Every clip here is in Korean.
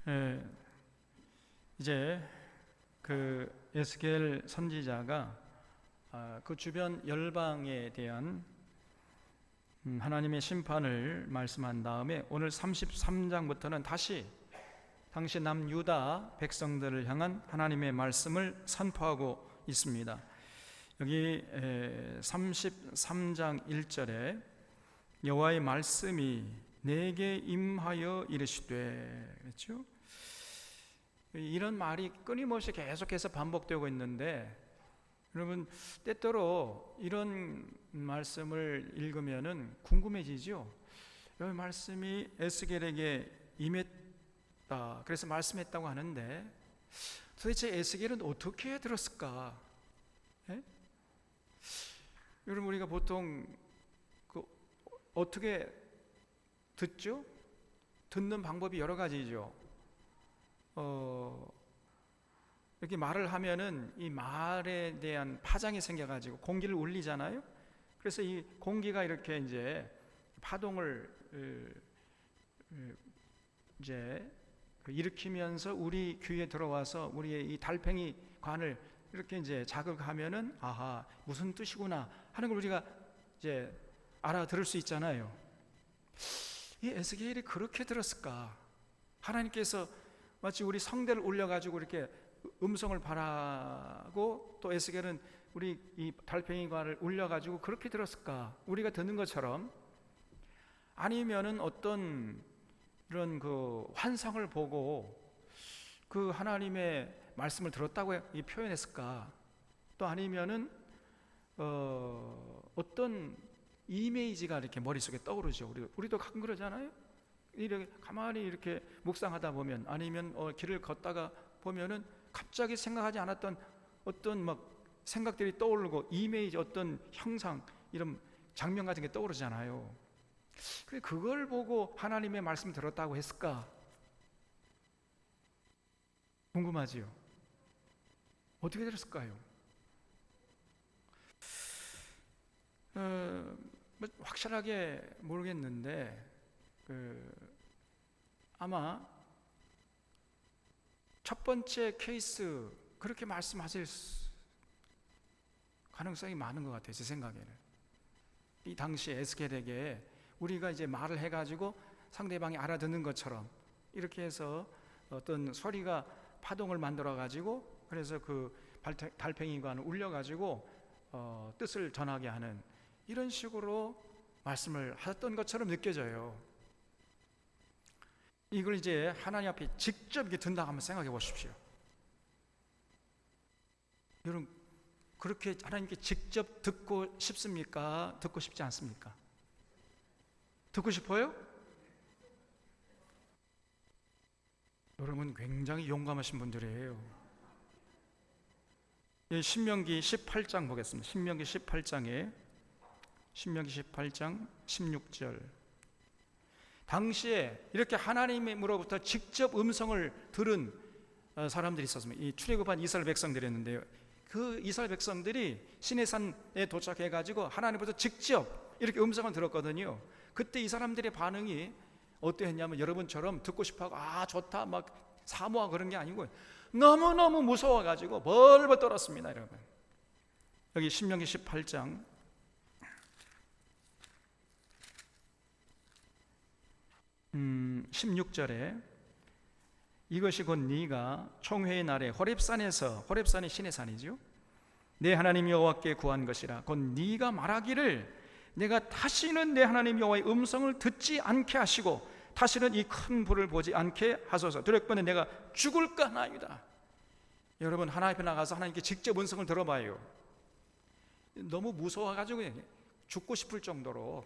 예, 이제 그 에스겔 선지자가 그 주변 열방에 대한 하나님의 심판을 말씀한 다음에 오늘 33장부터는 다시 당시 남유다 백성들을 향한 하나님의 말씀을 선포하고 있습니다. 여기 33장 1절에 여호와의 말씀이 내게 임하여 이르시되, 그렇죠? 이런 말이 끊임없이 계속해서 반복되고 있는데, 여러분 때때로 이런 말씀을 읽으면은 궁금해지죠. 이 말씀이 에스겔에게 임했다, 그래서 말씀했다고 하는데 도대체 에스겔은 어떻게 들었을까? 예? 여러분 우리가 보통 어떻게 듣죠? 듣는 방법이 여러 가지죠. 이렇게 말을 하면은 이 말에 대한 파장이 생겨가지고 공기를 울리잖아요. 그래서 이 공기가 이렇게 이제 파동을 이제 일으키면서 우리 귀에 들어와서 우리의 이 달팽이 관을 이렇게 이제 자극하면은 아하, 무슨 뜻이구나 하는 걸 우리가 이제 알아들을 수 있잖아요. 이 에스겔이 그렇게 들었을까? 하나님께서 마치 우리 성대를 울려가지고 이렇게 음성을 바라고 또 에스겔은 우리 이 달팽이관을 울려가지고 그렇게 들었을까? 우리가 듣는 것처럼, 아니면은 어떤 이런 그 환상을 보고 그 하나님의 말씀을 들었다고 표현했을까? 또 아니면은 어떤 이미지가 이렇게 머릿속에 떠오르죠. 우리도 가끔 그러잖아요. 이렇게 가만히 이렇게 묵상하다 보면, 아니면 길을 걷다가 보면은 갑자기 생각하지 않았던 어떤 막 생각들이 떠오르고 이미지, 어떤 형상, 이런 장면 같은 게 떠오르잖아요. 그래, 그걸 보고 하나님의 말씀 들었다고 했을까? 궁금하지요? 어떻게 들었을까요? 확실하게 모르겠는데 아마 첫 번째 케이스 그렇게 말씀하실 가능성이 많은 것 같아요. 제 생각에는 이 당시 에스겔에게 우리가 이제 말을 해가지고 상대방이 알아듣는 것처럼 이렇게 해서 어떤 소리가 파동을 만들어 가지고, 그래서 그 달팽이관을 울려 가지고 뜻을 전하게 하는 이런 식으로 말씀을 하셨던 것처럼 느껴져요. 이걸 이제 하나님 앞에 직접 이렇게 든다 한번 생각해 보십시오. 여러분 그렇게 하나님께 직접 듣고 싶습니까? 듣고 싶지 않습니까? 듣고 싶어요? 여러분 굉장히 용감하신 분들이에요. 신명기 18장 보겠습니다. 신명기 18장 16절. 당시에 이렇게 하나님으로부터 직접 음성을 들은 사람들이 있었습니다. 이 출애굽한 이스라엘 백성들이었는데요, 그 이스라엘 백성들이 시내산에 도착해가지고 하나님으로부터 직접 이렇게 음성을 들었거든요. 그때 이 사람들의 반응이 어떠했냐면, 여러분처럼 듣고 싶어하고 좋다 막 사모하고 그런 게 아니고 너무너무 무서워가지고 벌벌 떨었습니다. 여러분 여기 신명기 18장 16절에 이것이 곧 네가 총회의 날에 호렙산에서, 호렙산이 시내산이죠, 내 하나님 여호와께 구한 것이라. 곧 네가 말하기를 내가 다시는 내 하나님 여호와의 음성을 듣지 않게 하시고 다시는 이 큰 불을 보지 않게 하소서. 두렵거든 내가 죽을까 하나이다. 여러분 하나님 앞에 나가서 하나님께 직접 음성을 들어봐요. 너무 무서워가지고 죽고 싶을 정도로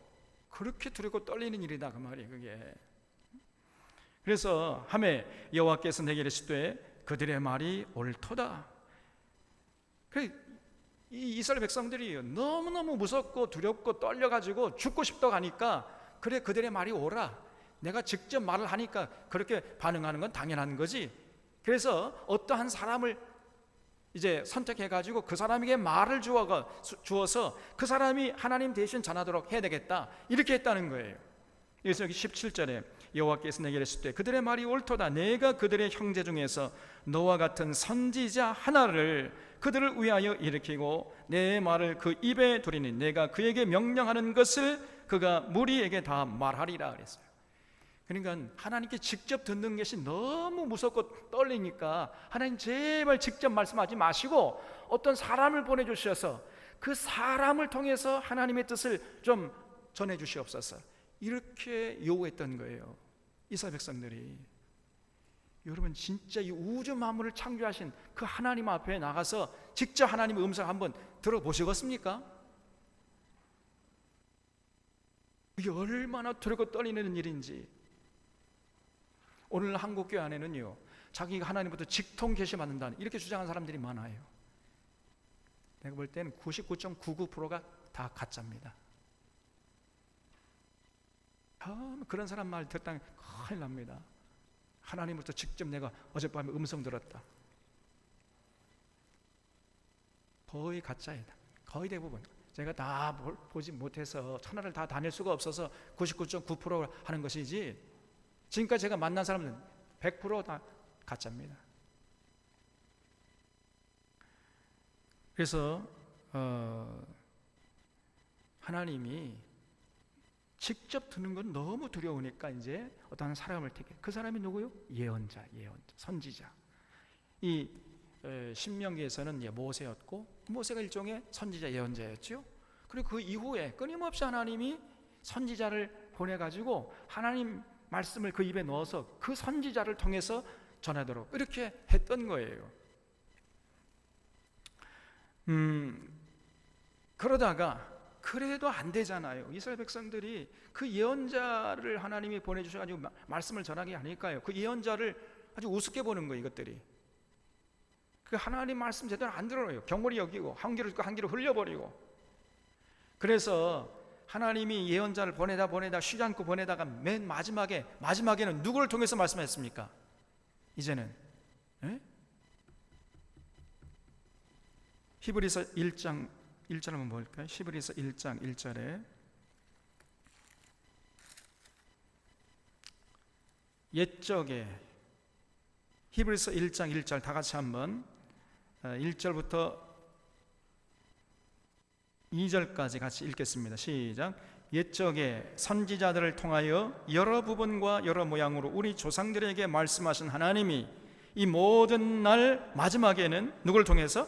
그렇게 두렵고 떨리는 일이다 그 말이에요 그게. 그래서 하매 여호와께서 내게 이르시되 그들의 말이 옳도다. 이 이스라엘 백성들이 너무너무 무섭고 두렵고 떨려가지고 죽고 싶다고 하니까, 그래 그들의 말이 옳아, 내가 직접 말을 하니까 그렇게 반응하는 건 당연한 거지. 그래서 어떠한 사람을 이제 선택해가지고 그 사람에게 말을 주어서 그 사람이 하나님 대신 전하도록 해야 되겠다, 이렇게 했다는 거예요. 그래서 여기 17절에 여호와께서 내게 이르시되 그들의 말이 옳도다. 내가 그들의 형제 중에서 너와 같은 선지자 하나를 그들을 위하여 일으키고 내 말을 그 입에 두리니 내가 그에게 명령하는 것을 그가 무리에게 다 말하리라 그랬어요. 그러니까 하나님께 직접 듣는 것이 너무 무섭고 떨리니까 하나님 제발 직접 말씀하지 마시고 어떤 사람을 보내주셔서 그 사람을 통해서 하나님의 뜻을 좀 전해주시옵소서, 이렇게 요구했던 거예요, 이스라엘 백성들이. 여러분, 진짜 이 우주 만물을 창조하신 그 하나님 앞에 나가서 직접 하나님의 음성 한번 들어보시겠습니까? 이게 얼마나 두렵고 떨리는 일인지. 오늘 한국교회 안에는요, 자기가 하나님부터 직통 계시 받는다는 이렇게 주장하는 사람들이 많아요. 내가 볼 때는 99.99%가 다 가짜입니다. 그런 사람 말 듣다 큰일 납니다. 하나님부터 직접 내가 어젯밤에 음성 들었다. 거의 가짜이다. 거의 대부분. 제가 다 보지 못해서 천하를 다 다닐 수가 없어서 99.9% 하는 것이지, 지금까지 제가 만난 사람은 100% 다 가짜입니다. 그래서 하나님이 직접 듣는 건 너무 두려우니까 이제 어떤 사람을 택해. 그 사람이 누구요? 예언자, 선지자. 이 신명기에서는 모세였고, 모세가 일종의 선지자, 예언자였죠. 그리고 그 이후에 끊임없이 하나님이 선지자를 보내가지고 하나님 말씀을 그 입에 넣어서 그 선지자를 통해서 전하도록 이렇게 했던 거예요. 그러다가 그래도 안 되잖아요. 이스라엘 백성들이 그 예언자를 하나님이 보내주셔가지고 말씀을 전하게 하니까요, 그 예언자를 아주 우습게 보는 거예요. 이것들이 그 하나님 말씀 제대로 안 들어요. 경홀히 여기고 한 귀로 듣고 한 귀로 흘려버리고. 그래서 하나님이 예언자를 보내다 쉬지 않고 보내다가 맨 마지막에는 누구를 통해서 말씀했습니까? 이제는 히브리서 1장 1절 한번 볼까요? 히브리서 1장 1절에 옛적에, 히브리서 1장 1절 다 같이 한번 1절부터 2절까지 같이 읽겠습니다. 시작. 옛적에 선지자들을 통하여 여러 부분과 여러 모양으로 우리 조상들에게 말씀하신 하나님이 이 모든 날 마지막에는 누구를 통해서?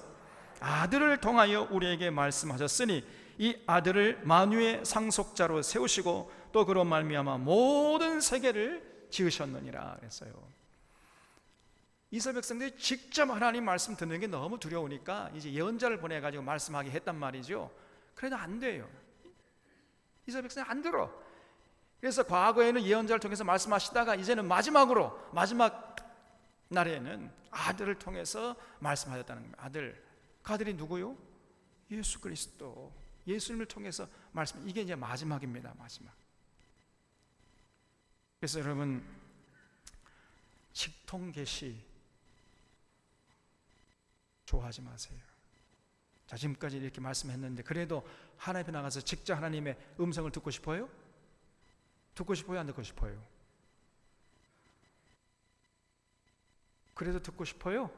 아들을 통하여 우리에게 말씀하셨으니 이 아들을 만유의 상속자로 세우시고 또 그로 말미암아 모든 세계를 지으셨느니라 그랬어요. 이스라엘 백성들이 직접 하나님 말씀 듣는 게 너무 두려우니까 이제 예언자를 보내가지고 말씀하게 했단 말이죠. 그래도 안 돼요. 이스라엘 백성이 안 들어. 그래서 과거에는 예언자를 통해서 말씀하시다가 이제는 마지막 날에는 아들을 통해서 말씀하셨다는 거예요. 아들. 그 아들이 누구요? 예수 그리스도. 예수님을 통해서 말씀. 이게 이제 마지막입니다. 마지막. 그래서 여러분, 직통 계시 좋아하지 마세요. 자, 지금까지 이렇게 말씀했는데 그래도 하나님 앞에 나가서 직접 하나님의 음성을 듣고 싶어요? 듣고 싶어요? 안 듣고 싶어요? 그래도 듣고 싶어요?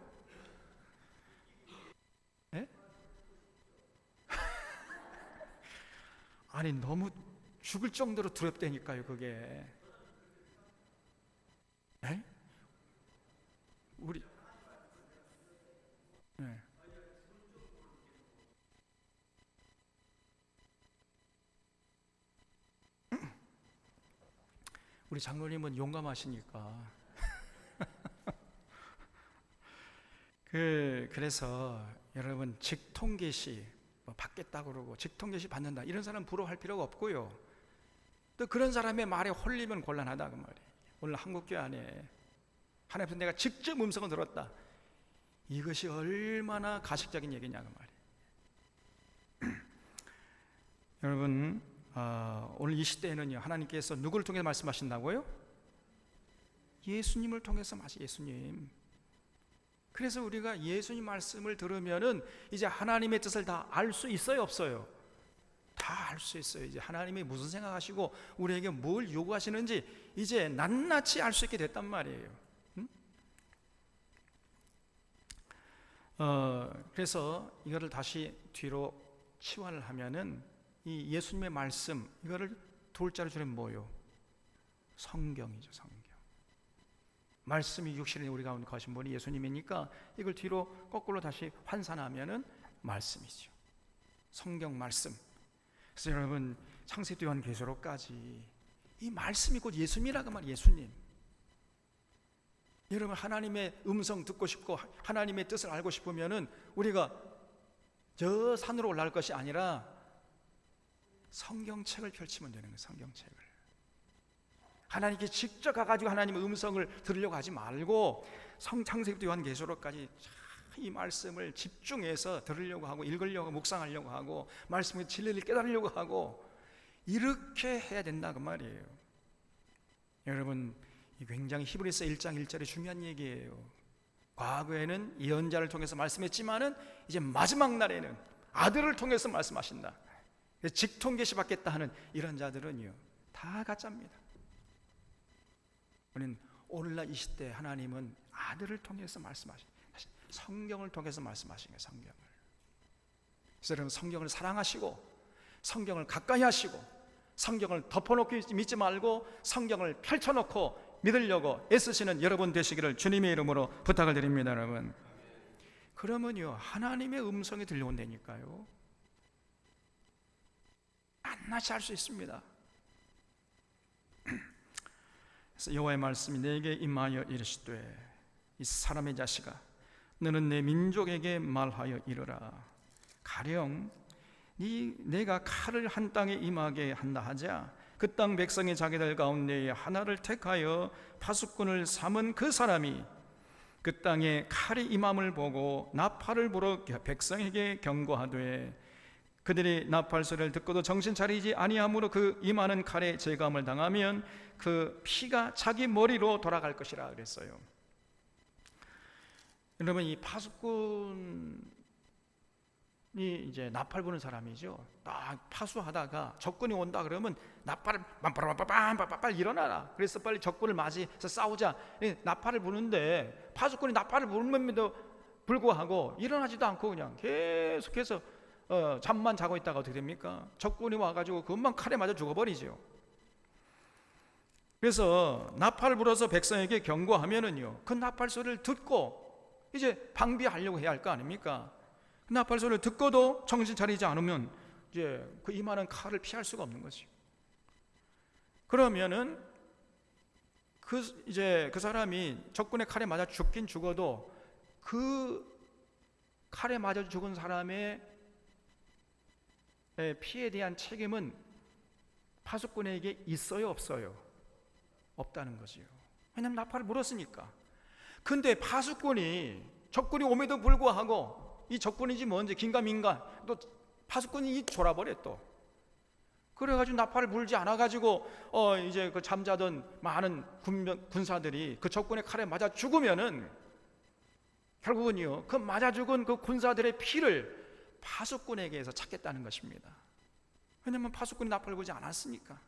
네? 아니, 너무 죽을 정도로 두렵다니까요, 그게. 네? 우리 네. 우리 장로님은 용감하시니까. 그래서 여러분, 직통 계시 받겠다 그러고 직통 계시 받는다 이런 사람 부러워할 필요가 없고요. 또 그런 사람의 말에 홀리면 곤란하다 그 말이에요. 오늘 한국교회 안에 하나님 앞에서 내가 직접 음성을 들었다. 이것이 얼마나 가식적인 얘기냐 그 말이에요. 여러분, 오늘 이 시대에는요, 하나님께서 누구를 통해서 말씀하신다고요? 예수님을 통해서 예수님. 그래서 우리가 예수님 말씀을 들으면은 이제 하나님의 뜻을 다 알 수 있어요, 없어요? 다 다 알 수 있어요. 이제 하나님이 무슨 생각하시고 우리에게 뭘 요구하시는지 이제 낱낱이 알 수 있게 됐단 말이에요. 그래서 이거를 다시 뒤로 치환을 하면은 이 예수님의 말씀, 이거를 돌자로 줄이면 뭐요? 성경이죠. 성경. 말씀이 육신에 우리 가운데 거하신 분이 예수님이니까 이걸 뒤로 거꾸로 다시 환산하면은 말씀이죠. 성경 말씀. 그래서 여러분 창세기 요한계시록까지 이 말씀이 곧 예수님이라고 말이에요. 예수님. 여러분 하나님의 음성 듣고 싶고 하나님의 뜻을 알고 싶으면은 우리가 저 산으로 올라갈 것이 아니라 성경책을 펼치면 되는 거예요. 성경책을. 하나님께 직접 가가지고 하나님의 음성을 들으려고 하지 말고 창세기부터 요한계시록까지 이 말씀을 집중해서 들으려고 하고 읽으려고 하고 묵상하려고 하고 말씀의 진리를 깨달으려고 하고 이렇게 해야 된다 그 말이에요. 여러분 굉장히 히브리서 1장 1절이 중요한 얘기예요. 과거에는 예언자를 통해서 말씀했지만은 이제 마지막 날에는 아들을 통해서 말씀하신다. 직통 계시 받겠다 하는 이런 자들은요 다 가짜입니다. 우리는 오늘날 이 시대 하나님은 아들을 통해서 말씀하신, 성경을 통해서 말씀하신 거예요. 성경을. 그래서 여러분 성경을 사랑하시고 성경을 가까이 하시고 성경을 덮어놓고 믿지 말고 성경을 펼쳐놓고 믿으려고 애쓰시는 여러분 되시기를 주님의 이름으로 부탁을 드립니다. 여러분 그러면요 하나님의 음성이 들려온다니까요 낱낱이 알 수 있습니다. 그래서 여호와의 말씀이 내게 임하여 이르시되 이 사람의 자식아 너는 내 민족에게 말하여 이르라. 가령 내가 칼을 한 땅에 임하게 한다 하자 그 땅 백성의 자기들 가운데에 하나를 택하여 파수꾼을 삼은 그 사람이 그 땅에 칼이 임함을 보고 나팔을 불어 백성에게 경고하되 그들이 나팔 소리를 듣고도 정신 차리지 아니하므로 그 임하는 칼에 제감을 당하면 그 피가 자기 머리로 돌아갈 것이라 그랬어요. 여러분 이 파수꾼이 이제 나팔 부는 사람이죠. 딱 파수하다가 적군이 온다 그러면 나팔을 빨리 일어나라. 그래서 빨리 적군을 맞이해서 싸우자. 나팔을 부는데 파수꾼이 나팔을 부는데도 불구하고 일어나지도 않고 그냥 계속해서 잠만 자고 있다가 어떻게 됩니까? 적군이 와가지고 금방 칼에 맞아 죽어버리죠. 그래서 나팔을 불어서 백성에게 경고하면은요 그 나팔 소리를 듣고 이제 방비하려고 해야 할 거 아닙니까? 그 나팔 소리를 듣고도 정신 차리지 않으면 이제 그 임하는 칼을 피할 수가 없는 거죠. 그러면은 이제 그 사람이 적군의 칼에 맞아 죽긴 죽어도 그 칼에 맞아 죽은 사람의 피에 대한 책임은 파수꾼에게 있어요, 없어요? 없다는 거지요. 왜냐하면 나팔을 물었으니까. 근데 파수꾼이 적군이 옴에도 불구하고 이 적군인지 뭔지 긴가민가 또 파수꾼이 졸아버려 또. 그래가지고 나팔을 불지 않아가지고 이제 그 잠자던 많은 군사들이 그 적군의 칼에 맞아 죽으면은 결국은요 그 맞아 죽은 그 군사들의 피를 파수꾼에게서 찾겠다는 것입니다. 왜냐하면 파수꾼이 나팔을 불지 않았으니까.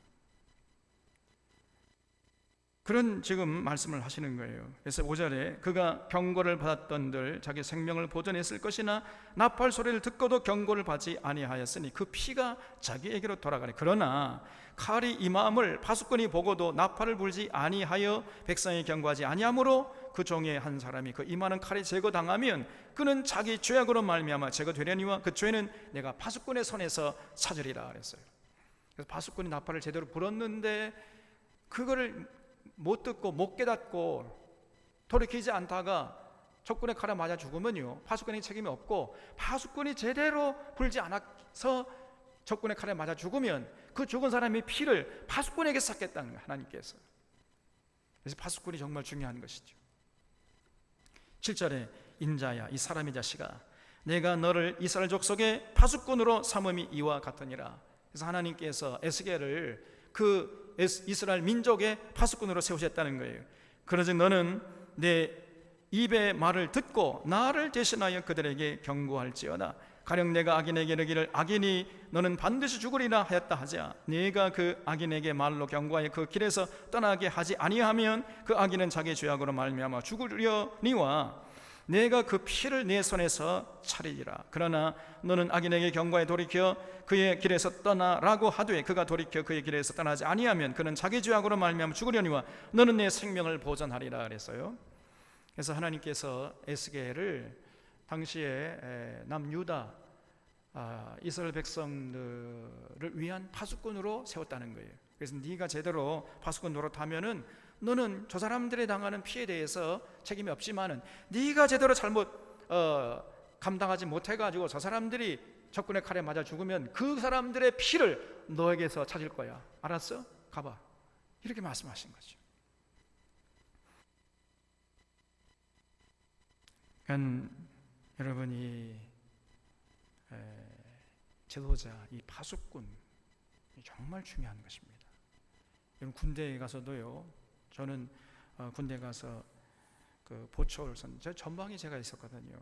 그런 지금 말씀을 하시는 거예요. 그래서 5절에 그가 경고를 받았던들 자기 생명을 보존했을 것이나 나팔 소리를 듣고도 경고를 받지 아니하였으니 그 피가 자기에게로 돌아가니 그러나 칼이 임함을 파수꾼이 보고도 나팔을 불지 아니하여 백성이 경고하지 아니하므로 그 종의 한 사람이 그 임하는 칼이 제거당하면 그는 자기 죄악으로 말미암아 제거되려니와 그 죄는 내가 파수꾼의 손에서 찾으리라 그랬어요. 그래서 파수꾼이 나팔을 제대로 불었는데 그거를 못 듣고 못 깨닫고 돌이키지 않다가 적군의 칼에 맞아 죽으면요 파수꾼의 책임이 없고 파수꾼이 제대로 불지 않아서 적군의 칼에 맞아 죽으면 그 죽은 사람의 피를 파수꾼에게 쏟겠다는 거예요. 하나님께서. 그래서 파수꾼이 정말 중요한 것이죠. 7절에 인자야 이 사람의 자식아 내가 너를 이스라엘 족속의 파수꾼으로 삼음이 이와 같으니라. 그래서 하나님께서 에스겔을 그 이스라엘 민족의 파수꾼으로 세우셨다는 거예요. 그러즉 너는 내 입의 말을 듣고 나를 대신하여 그들에게 경고할지어다. 가령 내가 악인에게 이르기를 악인이 너는 반드시 죽으리라 하였다 하자 네가 그 악인에게 말로 경고하여 그 길에서 떠나게 하지 아니하면 그 악인은 자기 죄악으로 말미암아 죽으려니와 내가 그 피를 내 손에서 차리리라. 그러나 너는 악인에게 경고하여 돌이켜 그의 길에서 떠나라고 하되 그가 돌이켜 그의 길에서 떠나지 아니하면 그는 자기 죄악으로 말미암아 죽으려니와 너는 내 생명을 보존하리라 그랬어요. 그래서 하나님께서 에스겔을 당시에 남유다 이스라엘 백성들을 위한 파수꾼으로 세웠다는 거예요. 그래서 네가 제대로 파수꾼 노릇하면은 너는 저 사람들이 당하는 피해에 대해서 책임이 없지만은 네가 제대로 잘못 감당하지 못해가지고 저 사람들이 적군의 칼에 맞아 죽으면 그 사람들의 피를 너에게서 찾을 거야. 알았어? 가봐. 이렇게 말씀하신 거죠. 그러니까 여러분이 지도자, 이 파수꾼 정말 중요한 것입니다. 여러분 군대에 가서도요. 저는 군대 가서 그 보초를 저 전방에 제가 있었거든요.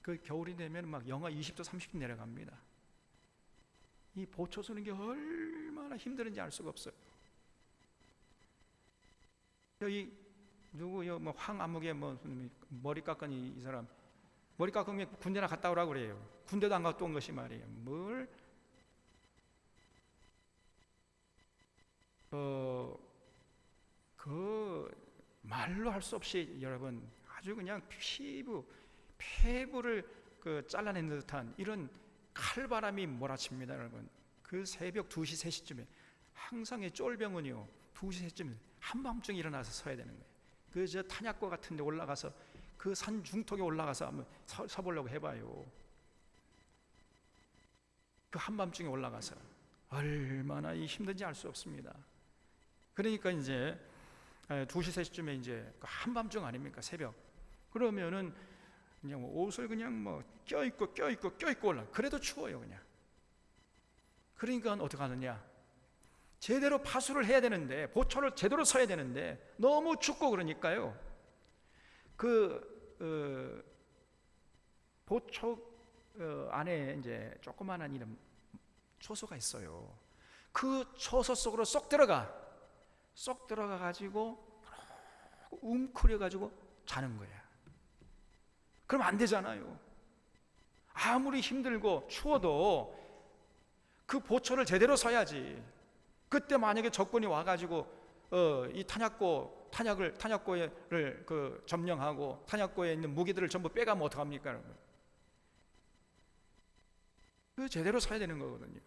그 겨울이 되면 막 영하 20도 30도 내려갑니다. 이 보초 서는 게 얼마나 힘든지 알 수가 없어요. 여기 누구요? 뭐 황암흑에 뭐 머리 깎은 이 사람 머리 깎으면 군대나 갔다 오라고 그래요. 군대도 안 갔다 온 것이 말이에요. 뭘 그 말로 할 수 없이 여러분 아주 그냥 폐부를 그 잘라낸 듯한 이런 칼바람이 몰아칩니다. 여러분 그 새벽 2시 3시쯤에 항상 이 쫄병은요 2시 3시쯤에 한밤중에 일어나서 서야 되는 거예요. 그 저 탄약고 같은 데 올라가서 그 산 중턱에 올라가서 한번 서보려고 해봐요. 그 한밤중에 올라가서 얼마나 힘든지 알 수 없습니다. 그러니까 이제 2시 3시쯤에 이제 한밤중 아닙니까? 새벽. 그러면은 그냥 옷을 그냥 뭐 껴입고 올라. 그래도 추워요 그냥. 그러니까 어떻게 하느냐? 제대로 파수를 해야 되는데 보초를 제대로 서야 되는데 너무 춥고 그러니까요. 보초 안에 이제 조그마한 이런 초소가 있어요. 그 초소 속으로 쏙 들어가 가지고 웅크려 가지고 자는 거야. 그럼 안 되잖아요. 아무리 힘들고 추워도 그 보초를 제대로 서야지. 그때 만약에 적군이 와가지고 이 탄약고를 그 점령하고 탄약고에 있는 무기들을 전부 빼가면 어떡합니까, 여러분? 그 제대로 서야 되는 거거든요.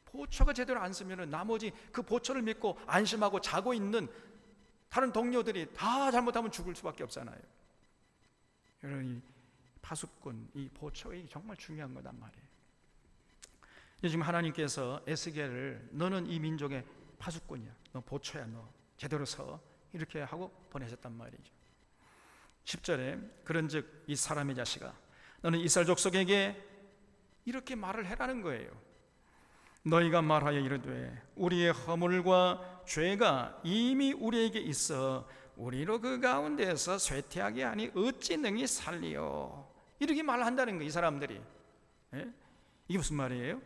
보초가 제대로 안 쓰면은 나머지 그 보초를 믿고 안심하고 자고 있는 다른 동료들이 다 잘못하면 죽을 수밖에 없잖아요. 여러분 이 파수꾼, 이 보초가 정말 중요한 거단 말이에요. 지금 하나님께서 에스겔을 너는 이 민족의 파수꾼이야, 너 보초야, 너 제대로 서, 이렇게 하고 보내셨단 말이죠. 10절에 그런즉 이 사람의 자식아 너는 이스라엘 족속에게 이렇게 말을 해라는 거예요. 너희가 말하여 이르되 우리의 허물과 죄가 이미 우리에게 있어 우리로 그 가운데서 쇠퇴하게 하니 어찌 능히 살리요. 이렇게 말한다는 거예요, 이 사람들이. 예? 이게 무슨 말이에요?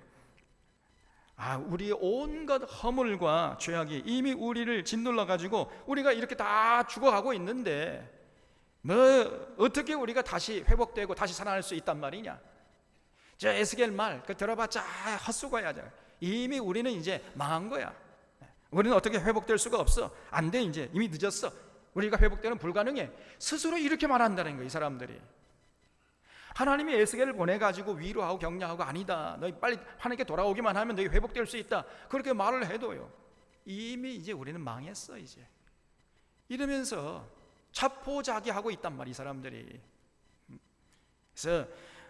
우리의 온갖 허물과 죄악이 이미 우리를 짓눌러 가지고 우리가 이렇게 다 죽어가고 있는데 뭐 어떻게 우리가 다시 회복되고 다시 살아날 수 있단 말이냐? 저 에스겔 말 그 들어봤자 헛수고야. 이미 우리는 이제 망한 거야. 우리는 어떻게 회복될 수가 없어. 안 돼, 이제 이미 늦었어. 우리가 회복되는 불가능해. 스스로 이렇게 말한다는 거야, 이 사람들이. 하나님이 에스겔을 보내가지고 위로하고 격려하고 아니다, 너희 빨리 하나님께 돌아오기만 하면 너희 회복될 수 있다, 그렇게 말을 해도요 이미 이제 우리는 망했어 이제. 이러면서 자포자기하고 있단 말이야, 이 사람들이. 그래서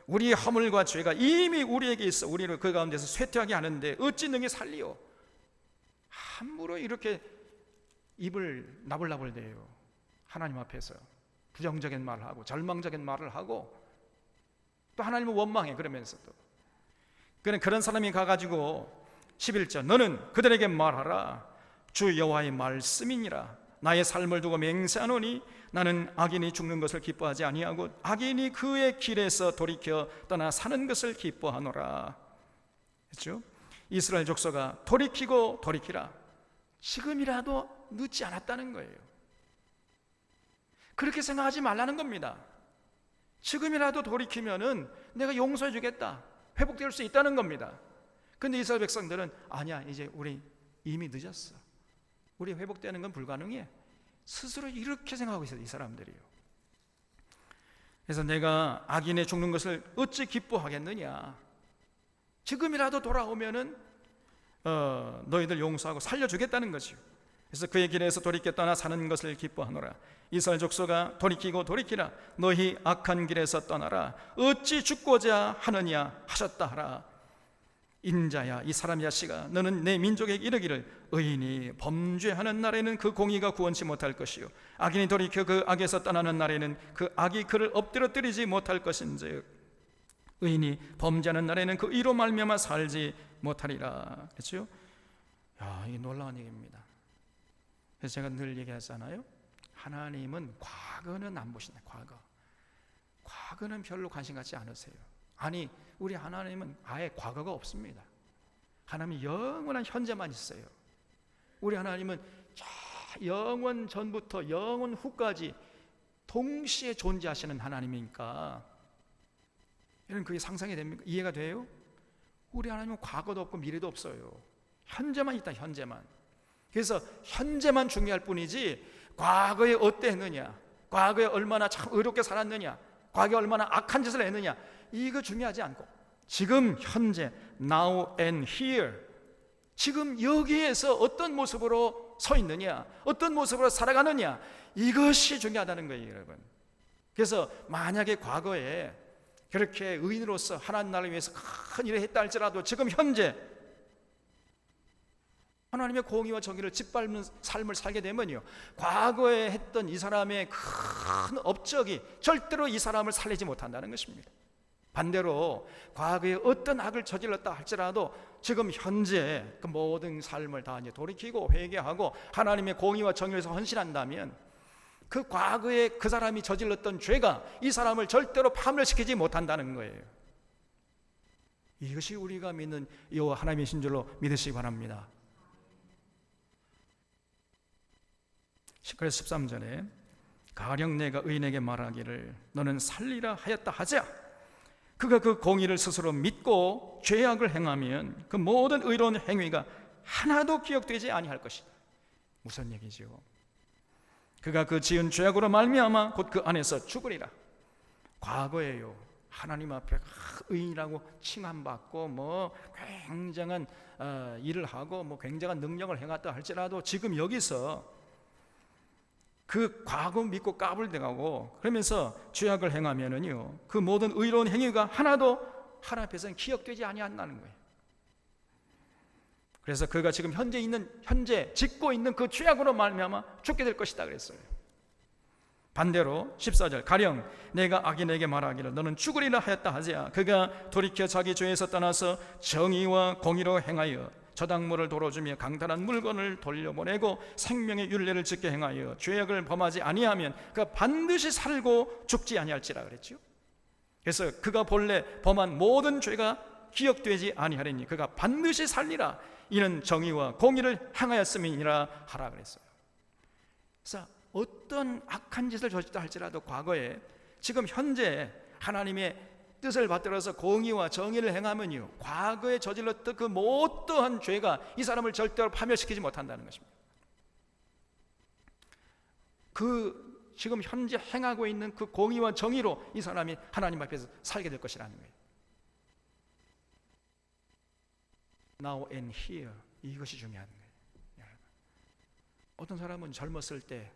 우리의 허물과 죄가 이미 우리에게 있어 우리를 그 가운데서 쇠퇴하게 하는데 어찌 능히 살리요. 함부로 이렇게 입을 나불나불대요. 하나님 앞에서 부정적인 말을 하고 절망적인 말을 하고 또 하나님은 원망해. 그러면서도 그런 사람이 가가지고 11절 너는 그들에게 말하라. 주 여호와의 말씀이니라. 나의 삶을 두고 맹세하노니 나는 악인이 죽는 것을 기뻐하지 아니하고 악인이 그의 길에서 돌이켜 떠나 사는 것을 기뻐하노라. 그렇죠? 이스라엘 족속아 돌이키고 돌이키라. 지금이라도 늦지 않았다는 거예요. 그렇게 생각하지 말라는 겁니다. 지금이라도 돌이키면은 내가 용서해 주겠다, 회복될 수 있다는 겁니다. 근데 이스라엘 백성들은 아니야, 이제 우리 이미 늦었어, 우리 회복되는 건 불가능해. 스스로 이렇게 생각하고 있어요, 이 사람들이요. 그래서 내가 악인의 죽는 것을 어찌 기뻐하겠느냐, 지금이라도 돌아오면은 너희들 용서하고 살려주겠다는 것이요. 그래서 그의 길에서 돌이켜 떠나 사는 것을 기뻐하노라. 이스라엘 족속아 돌이키고 돌이키라. 너희 악한 길에서 떠나라. 어찌 죽고자 하느냐 하셨다 하라. 인자야, 이 사람 자식아, 너는 내 민족에게 이르기를 의인이 범죄하는 날에는 그 공의가 구원치 못할 것이요 악인이 돌이켜 그 악에서 떠나는 날에는 그 악이 그를 엎드러뜨리지 못할 것인즉 의인이 범죄하는 날에는 그 의로 말미암아 살지 못하리라. 그렇죠? 야, 이게 놀라운 얘기입니다. 그래서 제가 늘 얘기하잖아요. 하나님은 과거는 안 보신다. 과거는 별로 관심 갖지 않으세요. 아니, 우리 하나님은 아예 과거가 없습니다. 하나님은 영원한 현재만 있어요. 우리 하나님은 영원 전부터 영원 후까지 동시에 존재하시는 하나님이니까, 여러분 그게 상상이 됩니까? 이해가 돼요? 우리 하나님은 과거도 없고 미래도 없어요. 현재만 있다, 현재만. 그래서 현재만 중요할 뿐이지 과거에 어때 했느냐, 과거에 얼마나 참 의롭게 살았느냐, 과거에 얼마나 악한 짓을 했느냐, 이거 중요하지 않고 지금 현재, now and here, 지금 여기에서 어떤 모습으로 서 있느냐, 어떤 모습으로 살아가느냐, 이것이 중요하다는 거예요, 여러분. 그래서 만약에 과거에 그렇게 의인으로서 하나님 나라를 위해서 큰 일을 했다 할지라도 지금 현재 하나님의 공의와 정의를 짓밟는 삶을 살게 되면요, 과거에 했던 이 사람의 큰 업적이 절대로 이 사람을 살리지 못한다는 것입니다. 반대로 과거에 어떤 악을 저질렀다 할지라도 지금 현재 그 모든 삶을 다 이제 돌이키고 회개하고 하나님의 공의와 정의에서 헌신한다면 그 과거에 그 사람이 저질렀던 죄가 이 사람을 절대로 파멸시키지 못한다는 거예요. 이것이 우리가 믿는 여호와 하나님이신 줄로 믿으시기 바랍니다. 그래서 13절에 가령 내가 의인에게 말하기를 너는 살리라 하였다 하자 그가 그 공의를 스스로 믿고 죄악을 행하면 그 모든 의로운 행위가 하나도 기억되지 아니할 것이다. 무슨 얘기죠? 그가 그 지은 죄악으로 말미암아 곧 그 안에서 죽으리라. 과거에요, 하나님 앞에 의인이라고 칭함받고 뭐 굉장한 일을 하고 뭐 굉장한 능력을 행했다 할지라도 지금 여기서 그 과거 믿고 까불대가고 그러면서 죄악을 행하면은요, 그 모든 의로운 행위가 하나도 하나님 앞에서는 기억되지 아니한다는 거예요. 그래서 그가 지금 현재 짓고 있는 그 죄악으로 말미암아 죽게 될 것이다 그랬어요. 반대로 14절 가령 내가 악인에게 말하기를 너는 죽으리라 하였다 하자 그가 돌이켜 자기 죄에서 떠나서 정의와 공의로 행하여 저당물을 돌어주며 강탈한 물건을 돌려보내고 생명의 율례를 지켜 행하여 죄악을 범하지 아니하면 그가 반드시 살고 죽지 아니할지라 그랬죠. 그래서 그가 본래 범한 모든 죄가 기억되지 아니하리니 그가 반드시 살리라. 이는 정의와 공의를 행하였음이니라 하라 그랬어요. 그래서 어떤 악한 짓을 저질렀다 할지라도 과거에 지금 현재 하나님의 뜻을 받들어서 공의와 정의를 행하면요, 과거에 저질렀던 그 어떠한 죄가 이 사람을 절대로 파멸시키지 못한다는 것입니다. 그 지금 현재 행하고 있는 그 공의와 정의로 이 사람이 하나님 앞에서 살게 될 것이라는 거예요. Now and here, 이것이 중요한 거예요. 어떤 사람은 젊었을 때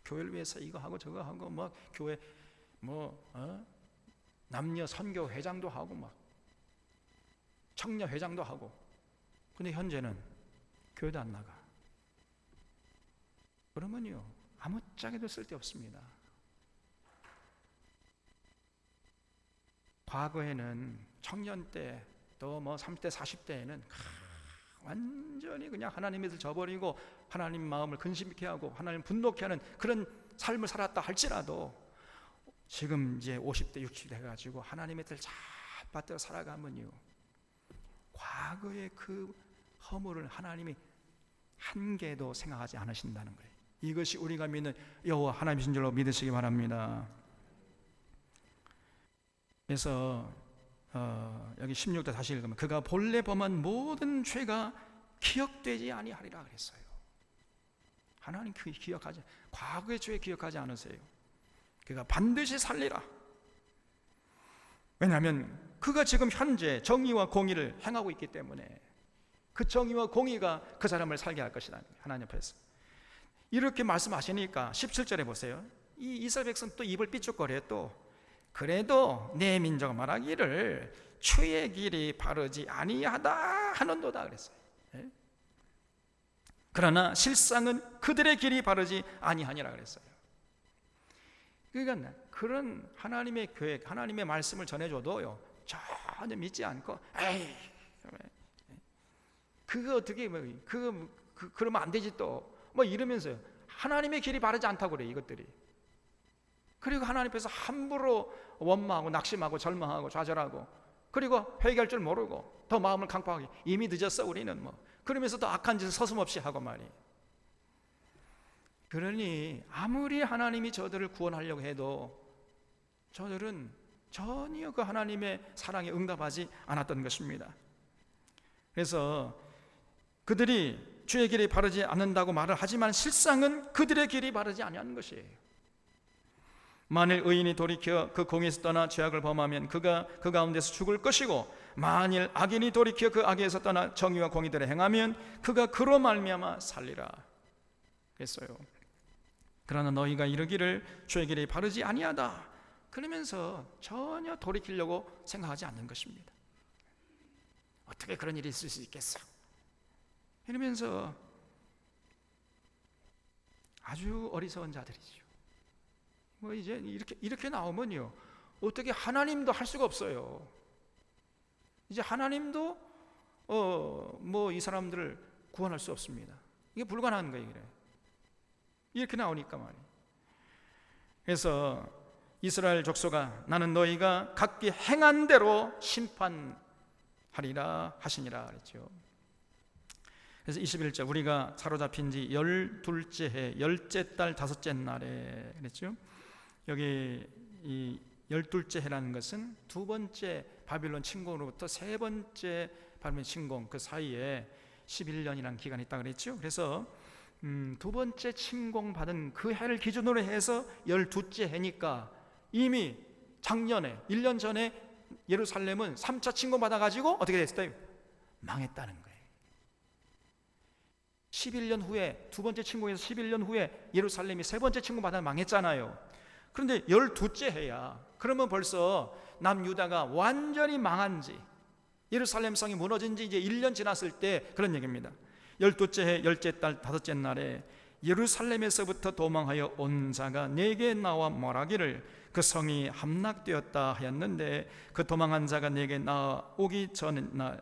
교회를 위해서 이거 하고 저거 하고 막 교회 남녀 선교 회장도 하고 막 청년 회장도 하고, 근데 현재는 교회도 안 나가. 그러면요, 아무짝에도 쓸데없습니다. 과거에는 청년 때 또 30대 40대에는 완전히 그냥 하나님에서 저버리고 하나님 마음을 근심케 하고 하나님 분노케 하는 그런 삶을 살았다 할지라도 지금 이제 50대 60대 해가지고 하나님의 뜻을 잘 받들어 살아가면요, 과거의 그 허물을 하나님이 한 개도 생각하지 않으신다는 거예요. 이것이 우리가 믿는 여호와 하나님이신 줄로 믿으시기 바랍니다. 그래서 여기 16절 다시 읽으면 그가 본래 범한 모든 죄가 기억되지 아니하리라 그랬어요. 하나님 그 기억하지, 과거의 죄 기억하지 않으세요. 그가 반드시 살리라. 왜냐하면 그가 지금 현재 정의와 공의를 행하고 있기 때문에 그 정의와 공의가 그 사람을 살게 할 것이다, 하나님 앞에서. 이렇게 말씀하시니까 17절에 보세요. 이 이스라엘 백성 또 입을 삐죽거려요. 또 그래도 내 민족 말하기를 주의 길이 바르지 아니하다 하는도다 그랬어요. 그러나 실상은 그들의 길이 바르지 아니하니라 그랬어요. 그러니까 그런 하나님의 계획, 하나님의 말씀을 전해줘도요, 전혀 믿지 않고 에이 그거 어떻게 그러면 안 되지 또 뭐 이러면서요, 하나님의 길이 바르지 않다고 그래요, 이것들이. 그리고 하나님 앞에서 함부로 원망하고 낙심하고 절망하고 좌절하고, 그리고 회개할 줄 모르고 더 마음을 강팍하게 이미 늦었어 우리는 뭐 그러면서 또 악한 짓을 서슴없이 하고 말이에요. 그러니 아무리 하나님이 저들을 구원하려고 해도 저들은 전혀 그 하나님의 사랑에 응답하지 않았던 것입니다. 그래서 그들이 주의 길이 바르지 않는다고 말을 하지만 실상은 그들의 길이 바르지 아니하는 것이에요. 만일 의인이 돌이켜 그 공에서 떠나 죄악을 범하면 그가 그 가운데서 죽을 것이고, 만일 악인이 돌이켜 그 악에서 떠나 정의와 공의대로 행하면 그가 그로 말미암아 살리라 그랬어요. 그러나 너희가 이르기를 주의 길이 바르지 아니하다 그러면서 전혀 돌이키려고 생각하지 않는 것입니다. 어떻게 그런 일이 있을 수 있겠어? 이러면서 아주 어리석은 자들이죠. 뭐 이제 이렇게 나오면요, 어떻게 하나님도 할 수가 없어요. 이제 하나님도 뭐 이 사람들을 구원할 수 없습니다. 이게 불가능한 거예요. 이렇게 나오니까 말이에요. 그래서 이스라엘 족속아, 나는 너희가 각기 행한 대로 심판하리라 하시니라 그랬죠. 그래서 21절, 우리가 사로잡힌 지 12째 해 10째 달 5째 날에 그랬죠. 여기 이 12째 해라는 것은 두 번째 바빌론 침공으로부터 세 번째 바빌론 침공 그 사이에 11년이라는 기간이 있다고 그랬죠. 그래서 두 번째 침공받은 그 해를 기준으로 해서 12째 해니까 이미 작년에 1년 전에 예루살렘은 3차 침공받아가지고 어떻게 됐어요? 망했다는 거예요. 11년 후에, 두 번째 침공에서 11년 후에 예루살렘이 세 번째 침공받아 망했잖아요. 그런데 12째 해야, 그러면 벌써 남유다가 완전히 망한 지, 예루살렘 성이 무너진 지 이제 1년 지났을 때 그런 얘기입니다. 12째 해 10째 달 5째 날에 예루살렘에서부터 도망하여 온 자가 내게 나와 말하기를 그 성이 함락되었다 하였는데, 그 도망한 자가 내게 나오기 전날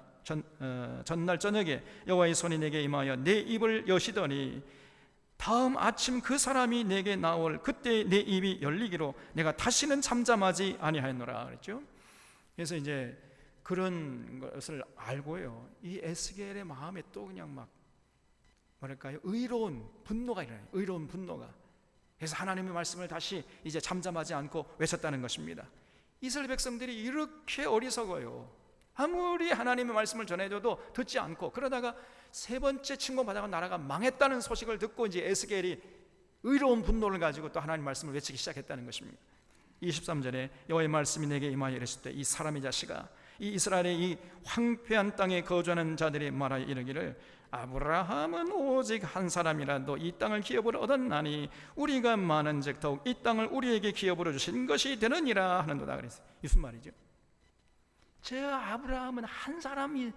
저녁에 여호와의 손이 내게 임하여 내 입을 여시더니 다음 아침 그 사람이 내게 나올 그때 내 입이 열리기로 내가 다시는 잠잠하지 아니하였노라 그랬죠. 그래서 이제 그런 것을 알고요, 이 에스겔의 마음에 또 그냥 막 뭐랄까요, 의로운 분노가 일어나요. 의로운 분노가. 그래서 하나님의 말씀을 다시 이제 잠잠하지 않고 외쳤다는 것입니다. 이스라엘 백성들이 이렇게 어리석어요. 아무리 하나님의 말씀을 전해줘도 듣지 않고, 그러다가 세 번째 침공받아가 나라가 망했다는 소식을 듣고 이제 에스겔이 의로운 분노를 가지고 또 하나님 말씀을 외치기 시작했다는 것입니다. 23절에 여호와의 말씀이 내게 임하여 이르실 때 이 사람의 자식아, 이 이스라엘의 이 황폐한 땅에 거주하는 자들이 말하여 이르기를 아브라함은 오직 한 사람이라도 이 땅을 기업으로 얻었나니 우리가 많은즉 더욱 이 땅을 우리에게 기업으로 주신 것이 되느니라 하는도다 그랬어요. 무슨 말이죠? 저 아브라함은 한 사람이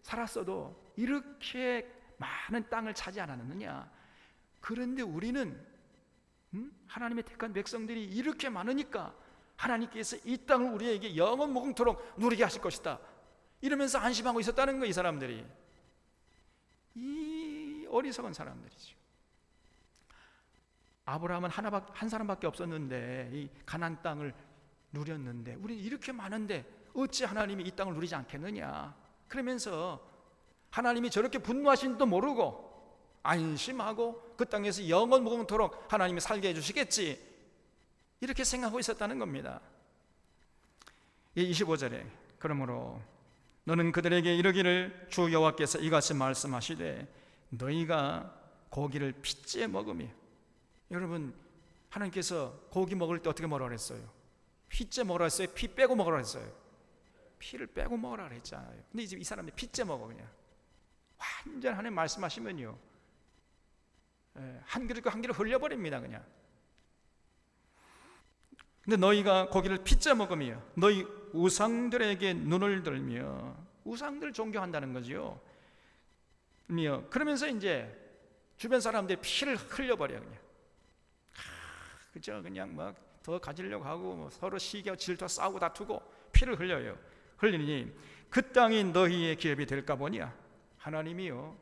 살았어도 이렇게 많은 땅을 차지 않았느냐? 그런데 우리는 하나님의 택한 백성들이 이렇게 많으니까 하나님께서 이 땅을 우리에게 영원 무궁토록 누리게 하실 것이다 이러면서 안심하고 있었다는 거예요. 이 사람들이, 이 어리석은 사람들이죠. 아브라함은 한 사람밖에 없었는데 이 가나안 땅을 누렸는데 우리 이렇게 많은데 어찌 하나님이 이 땅을 누리지 않겠느냐. 그러면서 하나님이 저렇게 분노하신지도 모르고 안심하고 그 땅에서 영원무궁토록 하나님이 살게 해주시겠지, 이렇게 생각하고 있었다는 겁니다. 25절에 그러므로 너는 그들에게 이르기를 주 여호와께서 이같이 말씀하시되 너희가 고기를 핏째 먹으며. 여러분, 하나님께서 고기 먹을 때 어떻게 먹으라 그랬어요? 핏째 먹으라 했어요? 피 빼고 먹으라 했어요? 피를 빼고 먹으라 그랬잖아요. 근데 이제 이 사람들이 핏째 먹어. 그냥 완전 하나님 말씀하시면요, 한 그릇과 한 그릇 흘려버립니다 그냥. 근데 너희가 고기를 핏째 먹으며 너희 우상들에게 눈을 들며, 우상들 존경한다는 거죠. 그러면서 이제 주변 사람들이 피를 흘려버려 그냥. 그죠? 그냥 막 더 가지려고 하고 뭐 서로 시기하고 질투 싸우고 다투고 피를 흘려요. 흘리니 그 땅이 너희의 기업이 될까 보냐. 하나님이요,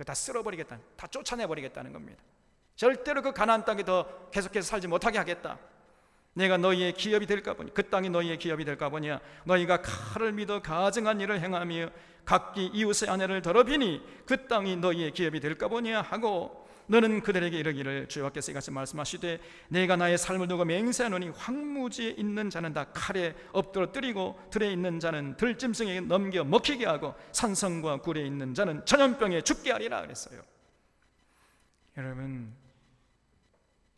다 쓸어버리겠다, 다 쫓아내버리겠다는 겁니다. 절대로 그 가나안 땅에 더 계속해서 살지 못하게 하겠다. 내가 너희의 기업이 될까 보니, 그 땅이 너희의 기업이 될까 보냐. 너희가 칼을 믿어 가증한 일을 행하며 각기 이웃의 아내를 더럽히니 그 땅이 너희의 기업이 될까 보냐 하고, 너는 그들에게 이르기를 주 여호와께서 이같이 말씀하시되 내가 나의 삶을 두고 맹세하노니 황무지에 있는 자는 다 칼에 엎드러뜨리고 들에 있는 자는 들짐승에게 넘겨 먹히게 하고 산성과 굴에 있는 자는 전염병에 죽게 하리라 그랬어요. 여러분,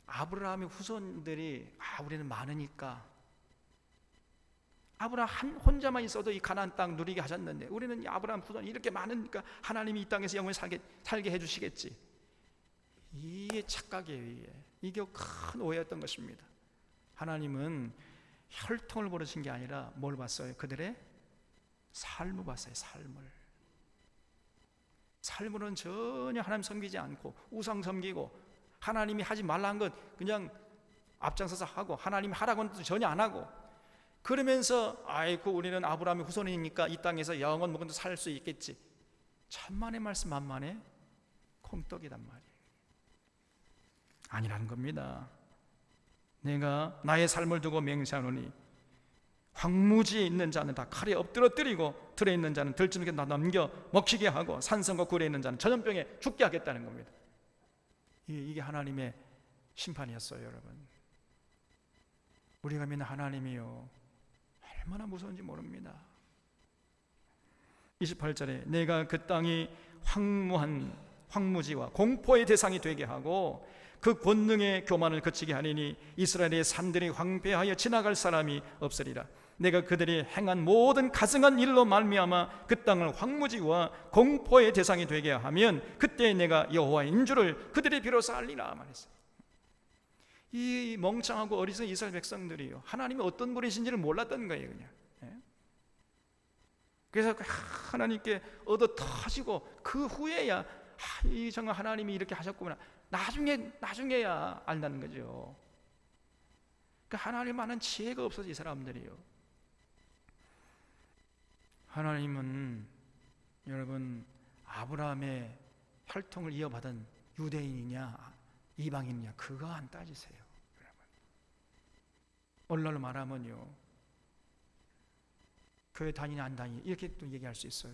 아브라함의 후손들이 우리는 많으니까, 아브라함 혼자만 있어도 이 가나안 땅 누리게 하셨는데 우리는 아브라함 후손이 이렇게 많으니까 하나님이 이 땅에서 영원히 살게 해주시겠지. 이게 착각이에요. 이게 큰 오해였던 것입니다. 하나님은 혈통을 보르신 게 아니라 뭘 봤어요? 그들의 삶을 봤어요. 삶으로는 전혀 하나님 섬기지 않고 우상 섬기고, 하나님이 하지 말라는 것 그냥 앞장서서 하고 하나님이 하라고 하는 것도 전혀 안 하고, 그러면서 아이고 우리는 아브라함의 후손이니까 이 땅에서 영원 무궁토록 살 수 있겠지. 천만의 말씀 만만의 콩떡이단 말이에요. 아니라는 겁니다. 내가 나의 삶을 두고 맹세하노니 황무지에 있는 자는 다 칼에 엎드러뜨리고 들에 있는 자는 들짐승에게 다 넘겨 먹히게 하고 산성과 굴에 있는 자는 전염병에 죽게 하겠다는 겁니다. 이게 하나님의 심판이었어요. 여러분, 우리가 믿는 하나님이요, 얼마나 무서운지 모릅니다. 28절에 내가 그 땅이 황무지와 공포의 대상이 되게 하고 그 권능의 교만을 그치게 하리니 이스라엘의 산들이 황폐하여 지나갈 사람이 없으리라. 내가 그들이 행한 모든 가증한 일로 말미암아 그 땅을 황무지와 공포의 대상이 되게 하면 그때 내가 여호와인 줄을 그들이 비로소 알리라 말했어요. 이 멍청하고 어리석은 이스라엘 백성들이요, 하나님이 어떤 분이신지를 몰랐던 거예요 그냥. 그래서 하나님께 얻어 터지고 그 후에야 이 정말 하나님이 이렇게 하셨구나, 나중에야 안다는 거죠. 그러니까 하나님 아는 지혜가 없어서 이 사람들이요. 하나님은 여러분 아브라함의 혈통을 이어받은 유대인이냐 이방인이냐 그거 안 따지세요. 여러분, 오늘날로 말하면요, 교회 다니냐 안 다니냐 이렇게 또 얘기할 수 있어요.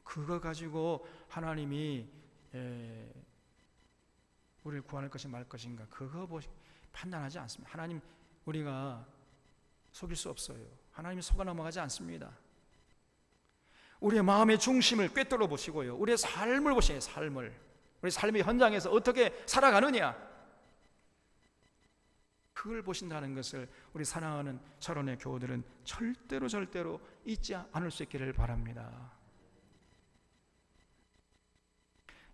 그거 가지고 하나님이 우리를 구원할 것이 말 것인가 그거 판단하지 않습니다. 하나님 우리가 속일 수 없어요. 하나님이 속아 넘어가지 않습니다. 우리의 마음의 중심을 꿰뚫어 보시고요, 우리의 삶을 보시요. 우리 삶의 현장에서 어떻게 살아가느냐 그걸 보신다는 것을 우리 사랑하는 철원의 교우들은 절대로 잊지 않을 수 있기를 바랍니다.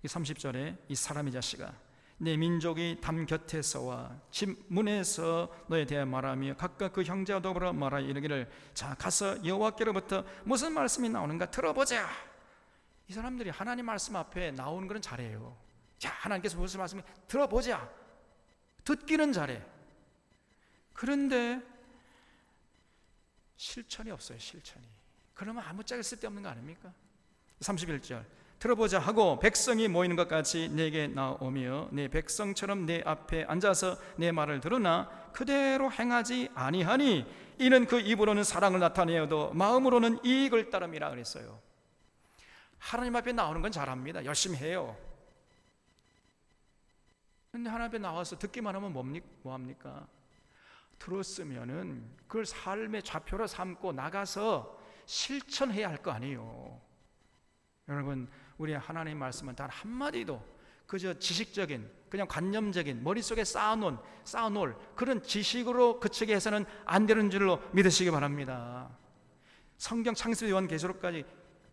이 30절에 이 사람의 자식아 내 민족이 담 곁에서와 집 문에서 너에 대해 말하며 각각 그 형제와 더불어 말하여 이르기를 자 가서 여호와께로부터 무슨 말씀이 나오는가 들어보자. 이 사람들이 하나님 말씀 앞에 나오는 건 잘해요. 자 하나님께서 무슨 말씀이 들어보자, 듣기는 잘해. 그런데 실천이 없어요. 실천이. 그러면 아무짝에 쓸데없는 거 아닙니까? 31절 들어보자 하고 백성이 모이는 것 같이 내게 나오며 내 백성처럼 내 앞에 앉아서 내 말을 들으나 그대로 행하지 아니하니 이는 그 입으로는 사랑을 나타내어도 마음으로는 이익을 따름이라 그랬어요. 하나님 앞에 나오는 건 잘합니다. 열심히 해요. 근데 하나님 앞에 나와서 듣기만 하면 뭐합니까? 들었으면은 그걸 삶의 좌표로 삼고 나가서 실천해야 할 거 아니에요. 여러분, 우리 하나님 말씀은 단 한마디도 그저 지식적인, 그냥 관념적인 머릿속에 쌓아놓을 그런 지식으로 그치게 해서는 안 되는 줄로 믿으시기 바랍니다. 성경 창세기 요한계시록까지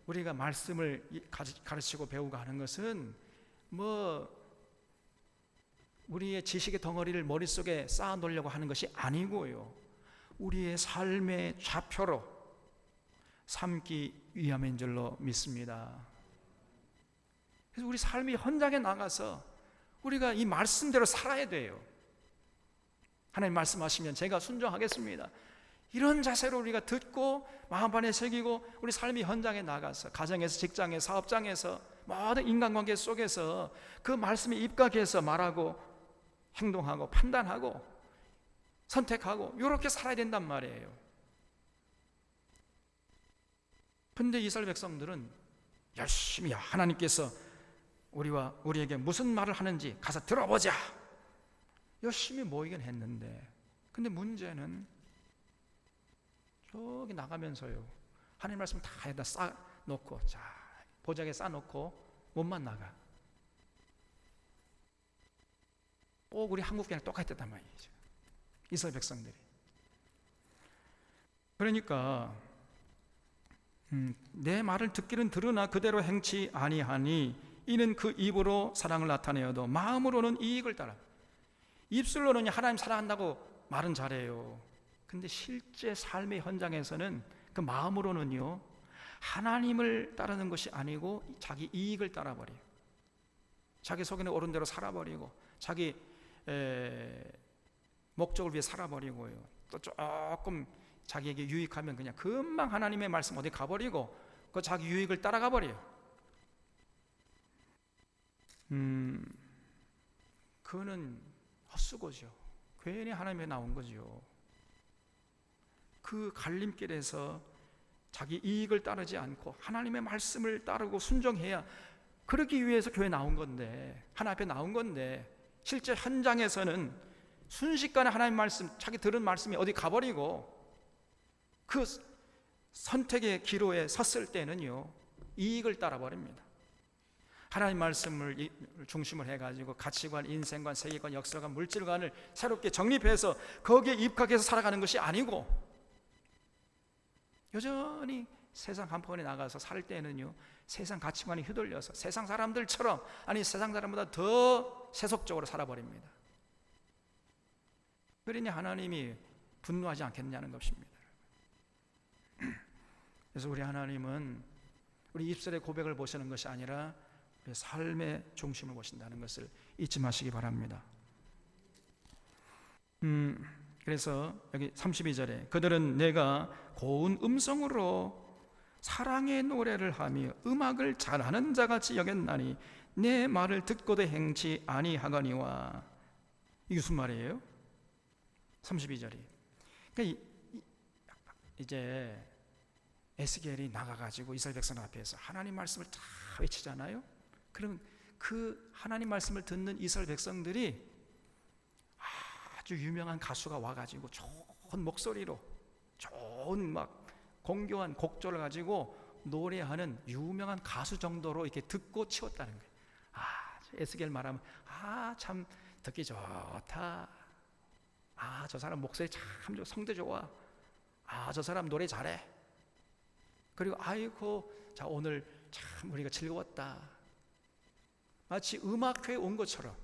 우리가 말씀을 가르치고 배우고 하는 것은 우리의 지식의 덩어리를 머릿속에 쌓아놓으려고 하는 것이 아니고요, 우리의 삶의 좌표로 삼기 위함인 줄로 믿습니다. 그래서 우리 삶이 현장에 나가서 우리가 이 말씀대로 살아야 돼요. 하나님 말씀하시면 제가 순종하겠습니다, 이런 자세로 우리가 듣고 마음판에 새기고 우리 삶이 현장에 나가서 가정에서, 직장에서, 사업장에서, 모든 인간관계 속에서 그 말씀에 입각해서 말하고 행동하고 판단하고 선택하고 이렇게 살아야 된단 말이에요. 근데 이스라엘 백성들은 열심히 하나님께서 우리에게 무슨 말을 하는지 가서 들어보자, 열심히 모이긴 했는데, 근데 문제는 저기 나가면서요, 하나님 말씀 다 해다 쌓아놓고, 자 보자기에 쌓아놓고 몸만 나가. 꼭 우리 한국이랑 똑같았단 말이죠, 이스라엘 백성들이. 그러니까 내 말을 듣기는 들으나 그대로 행치 아니하니 이는 그 입으로 사랑을 나타내어도 마음으로는 이익을 따라. 입술로는 하나님 사랑한다고 말은 잘해요. 근데 실제 삶의 현장에서는 그 마음으로는요, 하나님을 따르는 것이 아니고 자기 이익을 따라버려요. 자기 속에는 옳은 대로 살아버리고 자기 목적을 위해 살아버리고요, 또 조금 자기에게 유익하면 그냥 금방 하나님의 말씀 어디 가버리고 그 자기 유익을 따라가 버려요. 그거는 헛수고죠. 괜히 하나님에 나온 거죠. 그 갈림길에서 자기 이익을 따르지 않고 하나님의 말씀을 따르고 순종해야, 그러기 위해서 교회 나온 건데, 하나님 앞에 나온 건데, 실제 현장에서는 순식간에 하나님 말씀, 자기 들은 말씀이 어디 가버리고 그 선택의 기로에 섰을 때는요, 이익을 따라버립니다. 하나님 말씀을 중심을 해가지고 가치관, 인생관, 세계관, 역사관, 물질관을 새롭게 정립해서 거기에 입각해서 살아가는 것이 아니고, 여전히 세상 한편에 나가서 살 때는요, 세상 가치관이 휘둘려서 세상 사람들처럼, 아니 세상 사람보다 더 세속적으로 살아버립니다. 그러니 하나님이 분노하지 않겠냐는 것입니다. 그래서 우리 하나님은 우리 입술의 고백을 보시는 것이 아니라 우리 삶의 중심을 보신다는 것을 잊지 마시기 바랍니다. 그래서 여기 32절에 그들은 내가 고운 음성으로 사랑의 노래를 하며 음악을 잘하는 자같이 여겼나니 내 말을 듣고도 행치 아니하거니와. 이게 무슨 말이에요? 32절이. 그러니까 이제 에스겔이 나가가지고 이스라엘 백성 앞에서 하나님 말씀을 다 외치잖아요. 그럼 그 하나님 말씀을 듣는 이스라엘 백성들이 아주 유명한 가수가 와가지고 좋은 목소리로 좋은 막 공교한 곡조를 가지고 노래하는 유명한 가수 정도로 이렇게 듣고 치웠다는 거예요. 에스겔 말하면 참 듣기 좋다. 저 사람 목소리 참 좋아, 성대 좋아. 저 사람 노래 잘해. 그리고 아이고, 자 오늘 참 우리가 즐거웠다. 마치 음악회에 온 것처럼,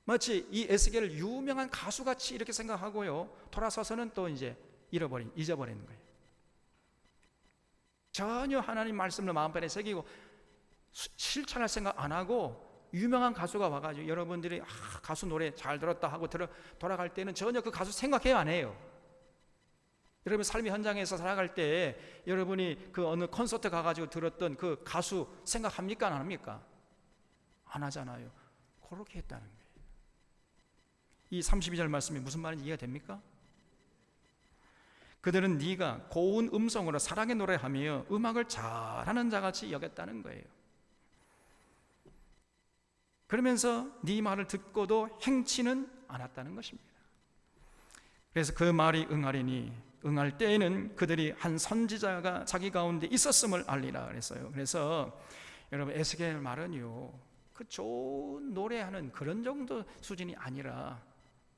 마치 이 에스겔을 유명한 가수같이 이렇게 생각하고요, 돌아서서는 또 이제 잊어버리는 거예요. 전혀 하나님 말씀을 마음판에 새기고 실천할 생각 안 하고, 유명한 가수가 와가지고 여러분들이 가수 노래 잘 들었다 하고 돌아갈 때는 전혀 그 가수 생각해요, 안 해요? 여러분 삶의 현장에서 살아갈 때 여러분이 그 어느 콘서트 가가지고 들었던 그 가수 생각합니까? 안 합니까? 안 하잖아요. 그렇게 했다는 거예요. 이 32절 말씀이 무슨 말인지 이해가 됩니까? 그들은 네가 고운 음성으로 사랑의 노래하며 음악을 잘하는 자같이 여겼다는 거예요. 그러면서 네 말을 듣고도 행치는 않았다는 것입니다. 그래서 그 말이 응하리니 응할 때에는 그들이 한 선지자가 자기 가운데 있었음을 알리라 그랬어요. 그래서 여러분 에스겔 말은요, 그 좋은 노래하는 그런 정도 수준이 아니라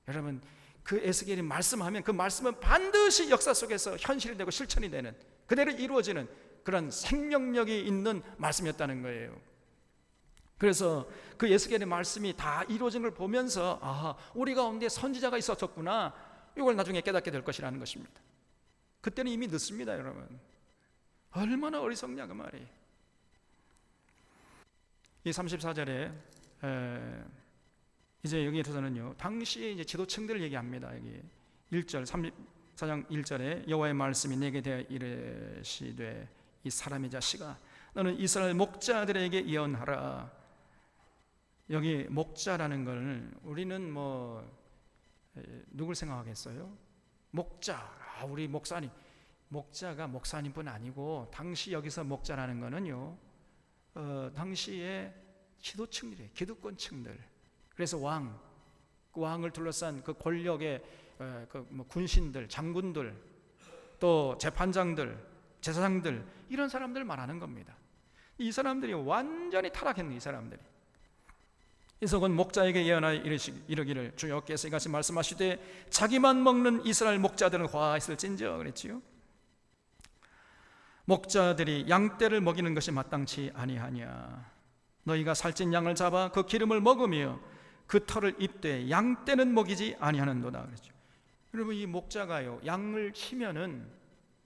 여러분 그 에스겔이 말씀하면 그 말씀은 반드시 역사 속에서 현실이 되고 실천이 되는, 그대로 이루어지는 그런 생명력이 있는 말씀이었다는 거예요. 그래서 그 에스겔의 말씀이 다 이루어진 걸 보면서 아, 우리 가운데 선지자가 있었구나, 이걸 나중에 깨닫게 될 것이라는 것입니다. 그때는 이미 늦습니다. 여러분 얼마나 어리석냐 그 말이. 이 34절에 이제 여기에서는요, 당시에 이제 지도층들을 얘기합니다. 여기 1절 34장 1절에 여호와의 말씀이 내게 대하여 이르시되 이 사람의 자식아 너는 이스라엘 목자들에게 예언하라. 여기 목자라는 걸 우리는 뭐 누굴 생각하겠어요? 목자, 우리 목사님. 목자가 목사님뿐 아니고 당시 여기서 목자라는 거는요, 당시에 지도층들이에요. 기득권층들. 그래서 그 왕을 둘러싼 그 권력의 뭐 군신들, 장군들, 또 재판장들, 제사장들, 이런 사람들 말하는 겁니다. 이 사람들이 완전히 타락했는 이 사람들이. 이석은 목자에게 예언하여 이르기를 주 여호와께서 이같이 말씀하시되 자기만 먹는 이스라엘 목자들은 화있을진저 그랬지요. 목자들이 양떼를 먹이는 것이 마땅치 아니하냐. 너희가 살찐 양을 잡아 그 기름을 먹으며 그 털을 입되 양떼는 먹이지 아니하는도다 그랬죠. 여러분 이 목자가요, 양을 치면은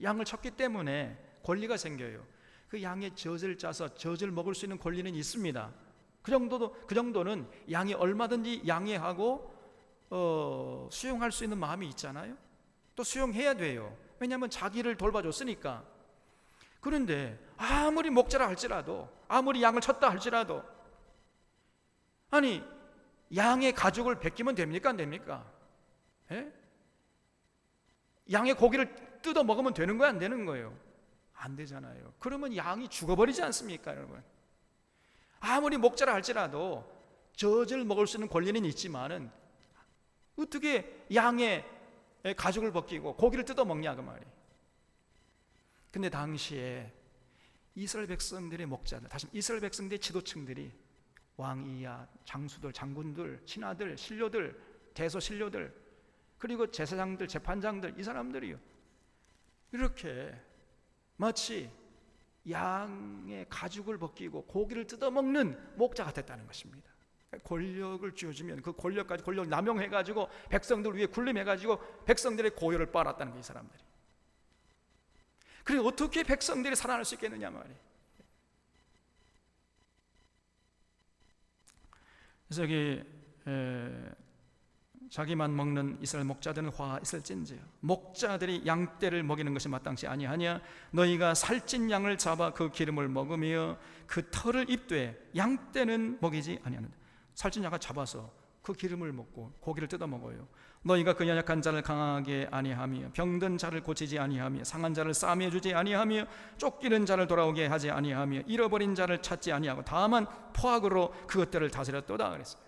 양을 쳤기 때문에 권리가 생겨요. 그 양의 젖을 짜서 젖을 먹을 수 있는 권리는 있습니다. 그 정도는 양이 얼마든지 양해하고 수용할 수 있는 마음이 있잖아요. 또 수용해야 돼요. 왜냐하면 자기를 돌봐줬으니까. 그런데 아무리 목자라 할지라도, 아무리 양을 쳤다 할지라도, 아니 양의 가죽을 벗기면 됩니까? 안 됩니까? 예? 양의 고기를 뜯어 먹으면 되는 거야? 안 되는 거예요? 안 되잖아요. 그러면 양이 죽어버리지 않습니까, 여러분? 아무리 목자라 할지라도 젖을 먹을 수 있는 권리는 있지만은 어떻게 양의 가죽을 벗기고 고기를 뜯어 먹냐 그 말이. 근데 당시에 이스라엘 백성들의 목자들, 다시 이스라엘 백성들의 지도층들이 왕이야, 장수들, 장군들, 신하들, 신료들, 대소신료들, 그리고 제사장들, 재판장들, 이 사람들이요, 이렇게 마치 양의 가죽을 벗기고 고기를 뜯어먹는 목자가 됐다는 것입니다. 권력을 쥐어주면 그 권력까지 권력을 남용해가지고 백성들 위에 군림해가지고 백성들의 고열을 빨았다는 거예요, 이 사람들이. 그리고 어떻게 백성들이 살아날 수 있겠느냐 말이에요. 그래서 여기 자기만 먹는 이스라엘 목자들은 화 있을진지요. 목자들이 양떼를 먹이는 것이 마땅치 아니하냐. 너희가 살찐 양을 잡아 그 기름을 먹으며 그 털을 입되 양떼는 먹이지 아니하는다. 살찐 양을 잡아서 그 기름을 먹고 고기를 뜯어 먹어요. 너희가 그 연약한 자를 강하게 아니하며 병든 자를 고치지 아니하며 상한 자를 싸매어 주지 아니하며 쫓기는 자를 돌아오게 하지 아니하며 잃어버린 자를 찾지 아니하고 다만 포악으로 그것들을 다스렸도다 그랬어요.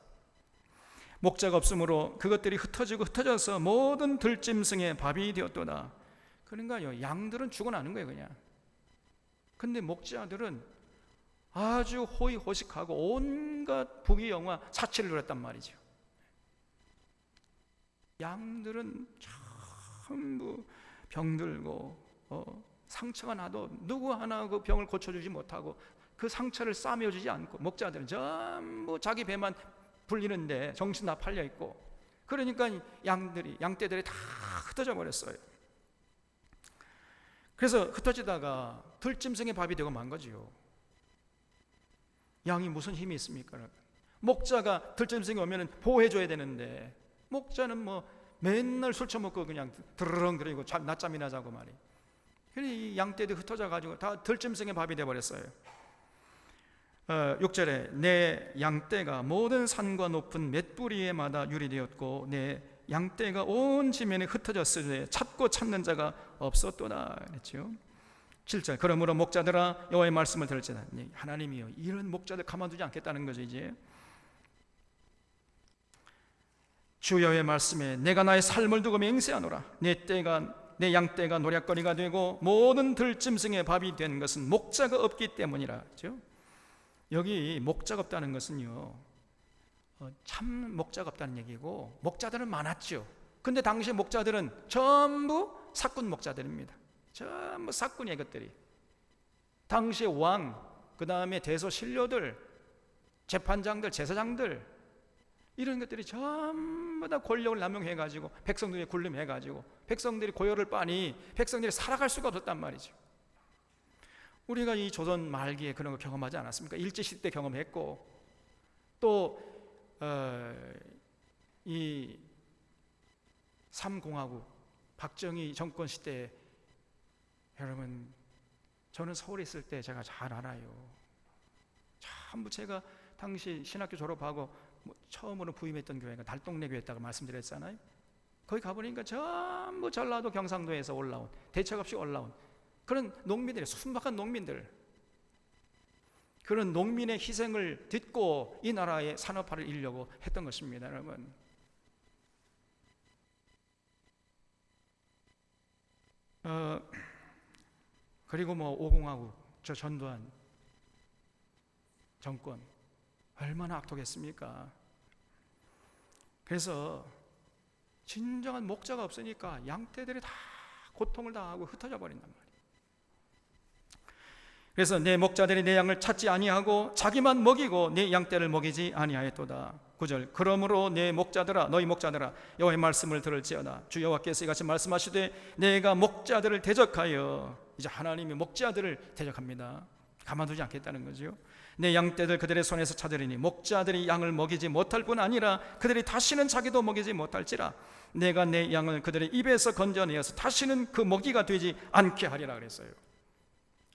목자가 없으므로 그것들이 흩어져서 모든 들짐승의 밥이 되었도다. 그러니까요, 양들은 죽어나는 거예요 그냥. 근데 목자들은 아주 호의호식하고 온갖 부귀영화 사치를 누렸단 말이죠. 양들은 전부 병들고 상처가 나도 누구 하나 그 병을 고쳐주지 못하고 그 상처를 싸매어주지 않고, 목자들은 전부 자기 배만 불리는데 정신 다 팔려 있고, 그러니까 양떼들이 다 흩어져 버렸어요. 그래서 흩어지다가 들짐승의 밥이 되고 만 거지요. 양이 무슨 힘이 있습니까? 목자가 들짐승이 오면 보호해줘야 되는데 목자는 뭐 맨날 술 처먹고 그냥 드르렁거리고 낮잠이나 자고 말이에요. 그래서 이 양떼도 흩어져 가지고 다 들짐승의 밥이 되어버렸어요. 6절에 내 양떼가 모든 산과 높은 맷뿌리에마다 유리되었고 내 양떼가 온 지면에 흩어졌으되 찾고 찾는 자가 없었도다 그랬죠. 7절 그러므로 목자들아 여호와의 말씀을 들을지어다. 하나님이요 이런 목자들 가만두지 않겠다는 거죠. 이제 주 여호와의 말씀에 내가 나의 삶을 두고 맹세하노라. 내 양떼가 노략거리가 되고 모든 들짐승의 밥이 된 것은 목자가 없기 때문이라. 그렇죠? 여기 목자가 없다는 것은요 참 목자가 없다는 얘기고, 목자들은 많았죠. 근데 당시 목자들은 전부 사꾼 목자들입니다. 전부 사꾼이에요. 이것들이 당시의 왕, 그 다음에 대소신료들, 재판장들, 제사장들, 이런 것들이 전부 다 권력을 남용해가지고 백성들이 굴림해가지고 백성들이 고열을 빠니 백성들이 살아갈 수가 없었단 말이죠. 우리가 이 조선 말기에 그런 거 경험하지 않았습니까? 일제시대 때 경험했고, 또 이 3공화국 박정희 정권 시대에, 여러분 저는 서울에 있을 때 제가 잘 알아요. 전부 제가 당시 신학교 졸업하고 처음으로 부임했던 교회가 달동네 교회였다고 말씀드렸잖아요. 거기 가보니까 전부 전라도 경상도에서 올라온, 대책 없이 올라온 그런 농민들이, 순박한 농민들, 그런 농민의 희생을 딛고 이 나라의 산업화를 이루려고 했던 것입니다. 여러분 그리고 5공화국 저 전두환 정권 얼마나 악독했습니까? 그래서 진정한 목자가 없으니까 양떼들이 다 고통을 당하고 흩어져 버린단 말이에요. 그래서 내 목자들이 내 양을 찾지 아니하고 자기만 먹이고 내 양떼를 먹이지 아니하였도다. 9절 그러므로 내 목자들아 너희 목자들아 여호와의 말씀을 들을지어다. 주 여호와께서 이같이 말씀하시되 내가 목자들을 대적하여, 이제 하나님이 목자들을 대적합니다. 가만두지 않겠다는 거죠. 내 양떼들 그들의 손에서 찾으리니 목자들이 양을 먹이지 못할 뿐 아니라 그들이 다시는 자기도 먹이지 못할지라. 내가 내 양을 그들의 입에서 건져내어서 다시는 그 먹이가 되지 않게 하리라 그랬어요.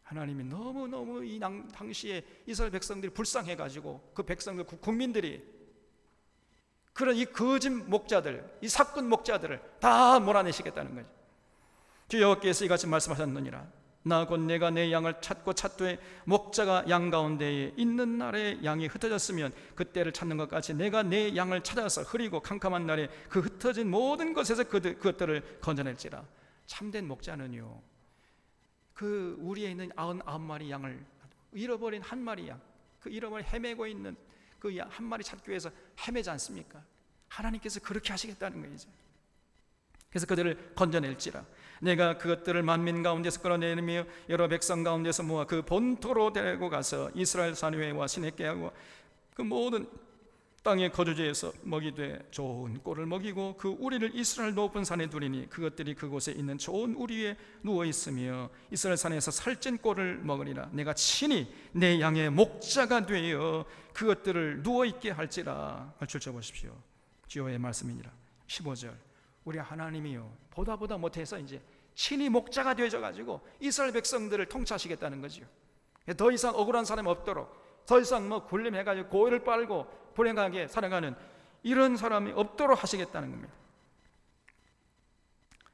하나님이 너무너무 이 당시에 이스라엘 백성들이 불쌍해가지고 그 백성들, 국민들이 그런 이 거짓 목자들, 이 사꾼 목자들을 다 몰아내시겠다는 거죠. 주 여호와께서 이같이 말씀하셨느니라. 나 곧 내가 내 양을 찾고 찾되 목자가 양 가운데에 있는 날에 양이 흩어졌으면 그때를 찾는 것 같이 내가 내 양을 찾아서 흐리고 캄캄한 날에 그 흩어진 모든 것에서 그것들을 건져낼지라. 참된 목자는요 그 우리에 있는 99마리 양을 잃어버린 한 마리 양, 그 잃어버린 헤매고 있는 그 한 마리 찾기 위해서 헤매지 않습니까? 하나님께서 그렇게 하시겠다는 거예요. 그래서 그들을 건져낼지라. 내가 그것들을 만민 가운데서 끌어내며 여러 백성 가운데서 모아 그 본토로 데리고 가서 이스라엘 산위와 시내께하고 그 모든 땅의 거주지에서 먹이되 좋은 꼴을 먹이고 그 우리를 이스라엘 높은 산에 두리니 그것들이 그곳에 있는 좋은 우리 위에 누워 있으며 이스라엘 산에서 살찐 꼴을 먹으리라. 내가 친히 내 양의 목자가 되어 그것들을 누워 있게 할지라. 펼쳐 보십시오. 주의 말씀이니라. 15절 우리 하나님이요 보다 못해서 이제 친히 목자가 되어져 가지고 이스라엘 백성들을 통치하시겠다는 거죠. 더 이상 억울한 사람이 없도록, 더 이상 굴림해가지고 고의를 빨고 불행하게 살아가는 이런 사람이 없도록 하시겠다는 겁니다.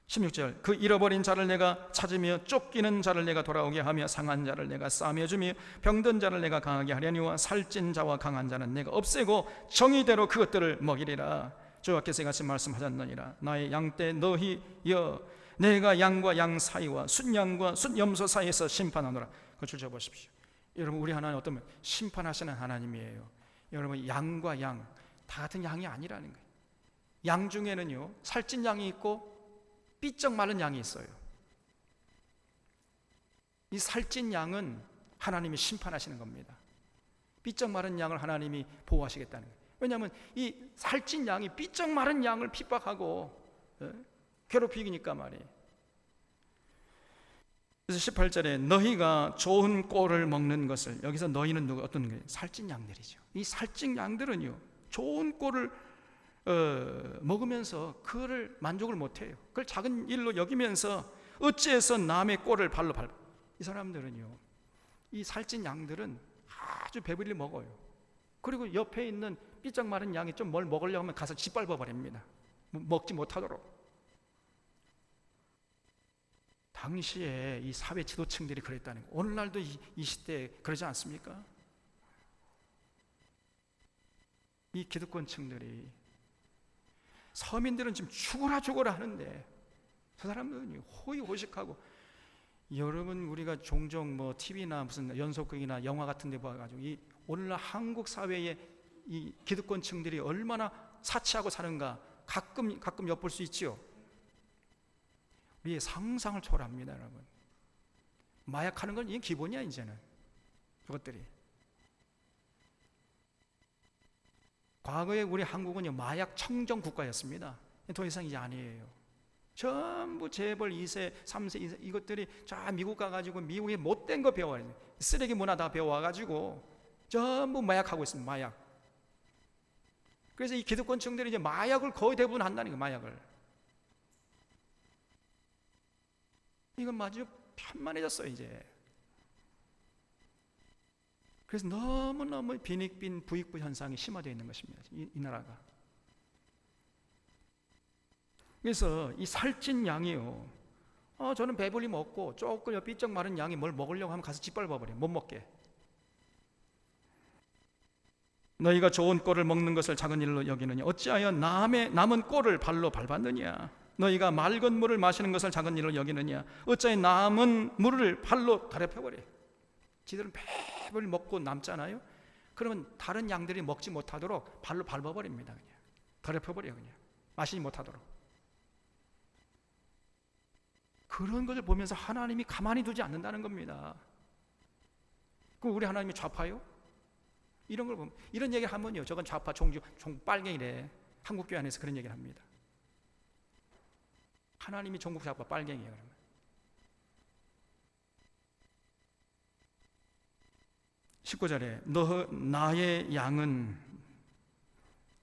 16절 그 잃어버린 자를 내가 찾으며 쫓기는 자를 내가 돌아오게 하며 상한 자를 내가 싸매어 주며 병든 자를 내가 강하게 하려니와 살찐 자와 강한 자는 내가 없애고 정의대로 그것들을 먹이리라. 주께서 같이 말씀하셨느니라. 나의 양떼 너희여 내가 양과 양 사이와 순양과 순염소 사이에서 심판하노라. 그걸 주셔보십시오. 여러분 우리 하나님 어떤 심판하시는 하나님이에요. 여러분 양과 양 다 같은 양이 아니라는 거예요. 양 중에는요 살찐 양이 있고 삐쩍 마른 양이 있어요. 이 살찐 양은 하나님이 심판하시는 겁니다. 삐쩍 마른 양을 하나님이 보호하시겠다는 거예요. 왜냐하면 이 살찐 양이 삐쩍 마른 양을 핍박하고 괴롭히니까 말이에요. 그래서 18절에 너희가 좋은 꼴을 먹는 것을, 여기서 너희는 누가 어떤 거예요? 살찐 양들이죠. 이 살찐 양들은요 좋은 꼴을 먹으면서 그거를 만족을 못해요. 그걸 작은 일로 여기면서 어찌해서 남의 꼴을 발로 밟아. 이 사람들은요, 이 살찐 양들은 아주 배불리 먹어요. 그리고 옆에 있는 삐쩍 마른 양이 좀 뭘 먹으려고 하면 가서 짓밟아 버립니다. 먹지 못하도록. 당시에 이 사회 지도층들이 그랬다는 거. 오늘날도 이 시대에 그러지 않습니까? 이 기득권층들이, 서민들은 지금 죽어라 하는데 저 사람들은 호의호식하고. 여러분, 우리가 종종 뭐 TV나 무슨 연속극이나 영화 같은 데 봐가지고 이 오늘날 한국 사회의 이 기득권층들이 얼마나 사치하고 사는가 가끔 엿볼 수 있지요. 우리의 상상을 초월합니다, 여러분. 마약하는 건 이게 기본이야, 이제는. 그것들이. 과거에 우리 한국은요, 마약 청정 국가였습니다. 더 이상 이제 아니에요. 전부 재벌 2세, 3세, 2세 이것들이 저 미국 가가지고 미국의 못된 거 배워와요. 쓰레기 문화 다 배워와가지고 전부 마약하고 있습니다. 마약. 그래서 이 기득권층들이 이제 마약을 거의 대부분 한다는 거예요. 마약을. 이건 마주 편만해졌어요, 이제. 그래서 너무너무 빈익빈 부익부 현상이 심화되어 있는 것입니다, 이 나라가. 그래서 이 살찐 양이요, 저는 배불리 먹고 조금 삐쩍 마른 양이 뭘 먹으려고 하면 가서 짓밟아버려요. 못 먹게. 너희가 좋은 꼴을 먹는 것을 작은 일로 여기느냐? 어찌하여 남은 꼴을 발로 밟았느냐? 너희가 맑은 물을 마시는 것을 작은 일로 여기느냐? 어찌하여 남은 물을 발로 더럽혀버려. 지들은 배불리 먹고 남잖아요. 그러면 다른 양들이 먹지 못하도록 발로 밟아버립니다. 그냥 더럽혀버려. 그냥 마시지 못하도록. 그런 것을 보면서 하나님이 가만히 두지 않는다는 겁니다. 그럼 우리 하나님이 좌파요? 이런 걸 보면, 이런 얘기를 하면요, 저건 좌파 빨갱이래. 한국교회 안에서 그런 얘기를 합니다. 하나님이 종국 좌파 빨갱이에요. 그러면. (19절에) 나의 양은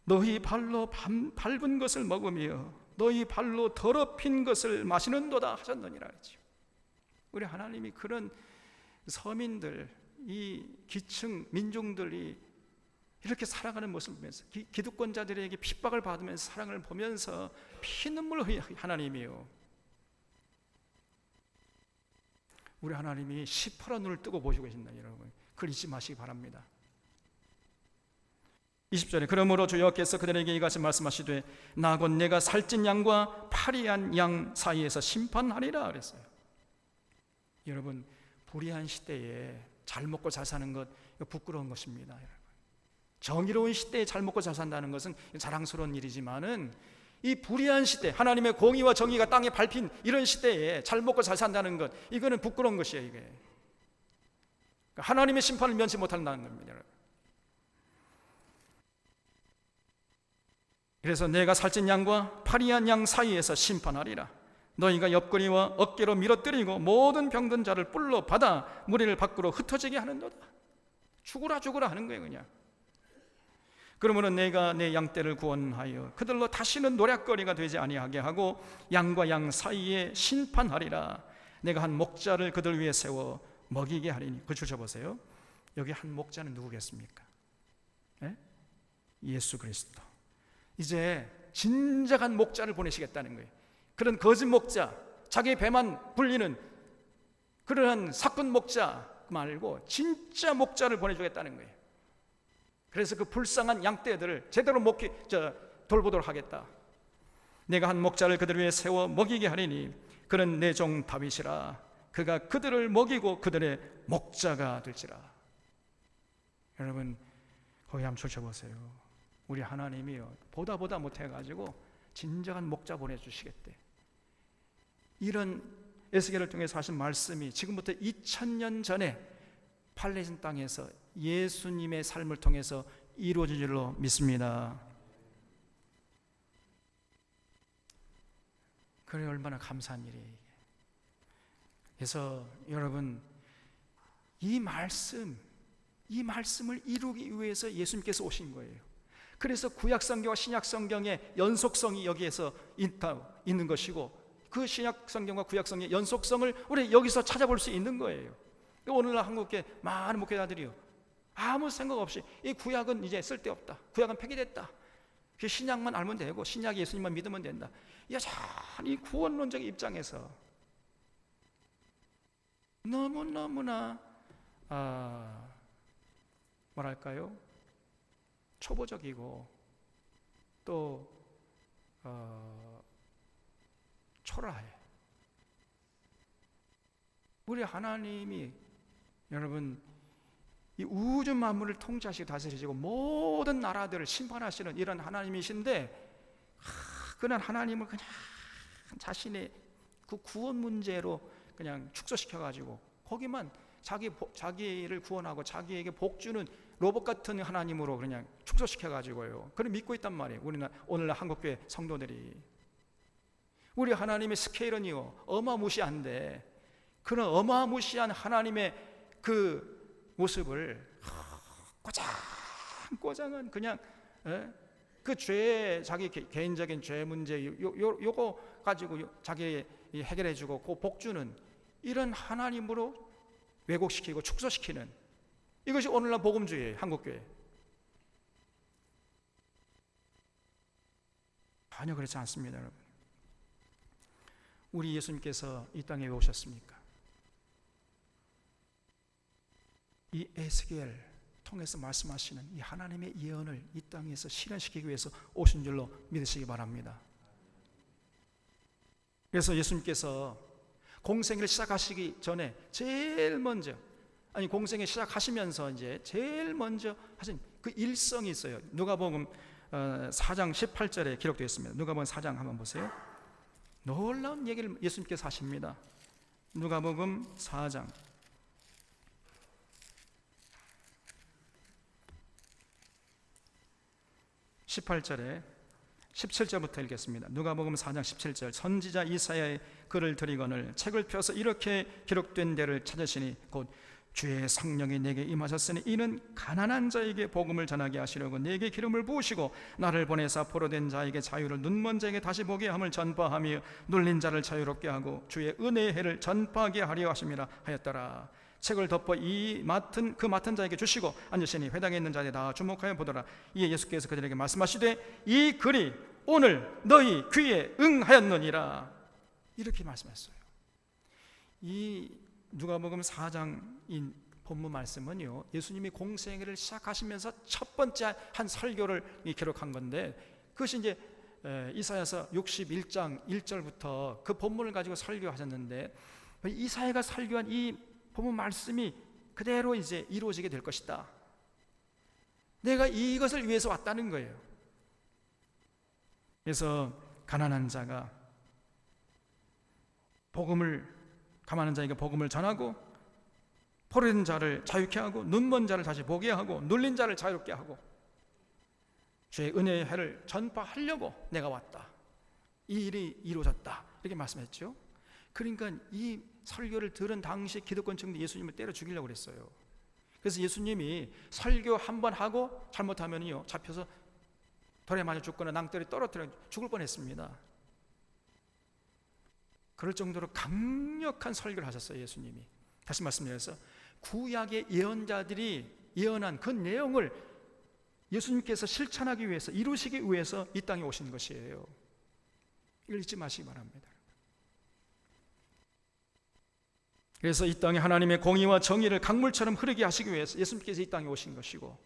너희 발로 밟은 것을 먹으며 너희 발로 더럽힌 것을 마시는도다 하셨느니라 그랬죠. 우리 하나님이 그런 서민들, 이 기층 민중들이 이렇게 살아가는 모습을 보면서, 기득권자들에게 핍박을 받으면서 사랑을 보면서 피눈물 흘린 하나님이요, 우리 하나님이 시퍼런 눈을 뜨고 보시고 계신다. 여러분, 그걸 잊지 마시기 바랍니다. 20절에 그러므로 주여께서 그들에게 이같이 말씀하시되 나 곧 내가 살찐 양과 파리한 양 사이에서 심판하리라 그랬어요. 여러분, 불의한 시대에 잘 먹고 잘 사는 것 부끄러운 것입니다. 여러분, 정의로운 시대에 잘 먹고 잘 산다는 것은 자랑스러운 일이지만은 이 불의한 시대, 하나님의 공의와 정의가 땅에 밟힌 이런 시대에 잘 먹고 잘 산다는 것, 이거는 부끄러운 것이에요. 이게 하나님의 심판을 면치 못한다는 겁니다. 여러분. 그래서 내가 살찐 양과 파리한 양 사이에서 심판하리라. 너희가 옆구리와 어깨로 밀어뜨리고 모든 병든 자를 뿔로 받아 무리를 밖으로 흩어지게 하는도다. 죽으라 하는 거예요. 그냥. 그러므로 내가 내 양떼를 구원하여 그들로 다시는 노략거리가 되지 아니하게 하고 양과 양 사이에 심판하리라. 내가 한 목자를 그들 위에 세워 먹이게 하리니. 그 주셔보세요. 여기 한 목자는 누구겠습니까? 예? 예수 그리스도. 이제 진정한 목자를 보내시겠다는 거예요. 그런 거짓 목자, 자기 배만 불리는 그러한 사꾼 목자 말고 진짜 목자를 보내주겠다는 거예요. 그래서 그 불쌍한 양떼들을 제대로 돌보도록 하겠다. 내가 한 목자를 그들 위에 세워 먹이게 하리니 그는 내 종 다윗이라. 그가 그들을 먹이고 그들의 목자가 될지라. 여러분, 거기 한번 쳐보세요. 우리 하나님이요, 보다 못해가지고 진정한 목자 보내주시겠대. 이런 에스겔을 통해서 하신 말씀이 지금부터 2000년 전에 팔레스타인 땅에서 예수님의 삶을 통해서 이루어진 줄로 믿습니다. 그래, 얼마나 감사한 일이에요. 그래서 여러분, 이 말씀을 이루기 위해서 예수님께서 오신 거예요. 그래서 구약 성경과 신약 성경의 연속성이 여기에서 있는 것이고, 그 신약 성경과 구약 성경의 연속성을 우리 여기서 찾아볼 수 있는 거예요. 오늘날 한국에 많은 목회자들이요, 아무 생각 없이 이 구약은 이제 쓸데없다, 구약은 폐기됐다, 그 신약만 알면 되고 신약 예수님만 믿으면 된다, 여전히 구원론적 입장에서 너무너무나 뭐랄까요, 초보적이고 또 초라해. 우리 하나님이, 여러분, 이 우주 만물을 통치하시고 다스리시고 모든 나라들을 심판하시는 이런 하나님이신데, 그런 하나님을 그냥 자신의 그 구원 문제로 그냥 축소시켜가지고 거기만 자기를 구원하고 자기에게 복 주는 로봇 같은 하나님으로 그냥 축소시켜가지고요, 그걸 믿고 있단 말이에요. 우리는 오늘날 한국교회 성도들이. 우리 하나님의 스케일은요 어마무시한데, 그런 어마무시한 하나님의 그 모습을 꼬장은 그냥 그 죄, 자기 개인적인 죄 문제 요거 가지고 자기 해결해주고 그 복주는 이런 하나님으로 왜곡시키고 축소시키는, 이것이 오늘날 복음주의예요. 한국교회 전혀 그렇지 않습니다. 여러분, 우리 예수님께서 이 땅에 왜 오셨습니까? 이 에스겔 통해서 말씀하시는 이 하나님의 예언을 이 땅에서 실현시키기 위해서 오신 줄로 믿으시기 바랍니다. 그래서 예수님께서 공생을 시작하시기 전에 제일 먼저, 아니 공생을 시작하시면서 이제 제일 먼저 하신 그 일성이 있어요. 누가복음 4장 18절에 기록되어 있습니다. 누가복음 4장 한번 보세요. 놀라운 얘기를 예수님께서 하십니다. 누가복음 4장 18절에 17절부터 읽겠습니다. 누가복음 4장 17절. 선지자 이사야의 글을 들이거늘 책을 펴서 이렇게 기록된 데를 찾으시니 곧 주의 성령이 내게 임하셨으니 이는 가난한 자에게 복음을 전하게 하시려고 내게 기름을 부으시고 나를 보내사 포로된 자에게 자유를, 눈먼 자에게 다시 보게 함을 전파하며 눌린 자를 자유롭게 하고 주의 은혜의 해를 전파하게 하려 하심이라 하였더라. 책을 덮어 그 맡은 자에게 주시고 앉으시니 회당에 있는 자들이 다 주목하여 보더라. 이에 예수께서 그들에게 말씀하시되 이 글이 오늘 너희 귀에 응하였느니라. 이렇게 말씀했어요. 이 누가복음 4장인 본문 말씀은요, 예수님이 공생애를 시작하시면서 첫 번째 한 설교를 기록한 건데, 그것이 이제 이사야서 61장 1절부터 그 본문을 가지고 설교하셨는데, 이사야가 설교한 이 본문 말씀이 그대로 이제 이루어지게 될 것이다. 내가 이것을 위해서 왔다는 거예요. 그래서 가난한 자가 가난한 자에게 복음을 전하고 포로된 자를 자유케 하고 눈먼 자를 다시 보게 하고 눌린 자를 자유롭게 하고 주의 은혜의 해를 전파하려고 내가 왔다. 이 일이 이루어졌다. 이렇게 말씀했죠. 그러니까 이 설교를 들은 당시 기득권층들이 예수님을 때려 죽이려고 그랬어요. 그래서 예수님이 설교 한 번 하고 잘못하면요 잡혀서 돌에 맞아 죽거나 낭떠러리 떨어뜨려 죽을 뻔했습니다. 그럴 정도로 강력한 설교를 하셨어요. 예수님이. 다시 말씀드려서 구약의 예언자들이 예언한 그 내용을 예수님께서 실천하기 위해서, 이루시기 위해서 이 땅에 오신 것이에요. 이걸 잊지 마시기 바랍니다. 그래서 이 땅에 하나님의 공의와 정의를 강물처럼 흐르게 하시기 위해서 예수님께서 이 땅에 오신 것이고,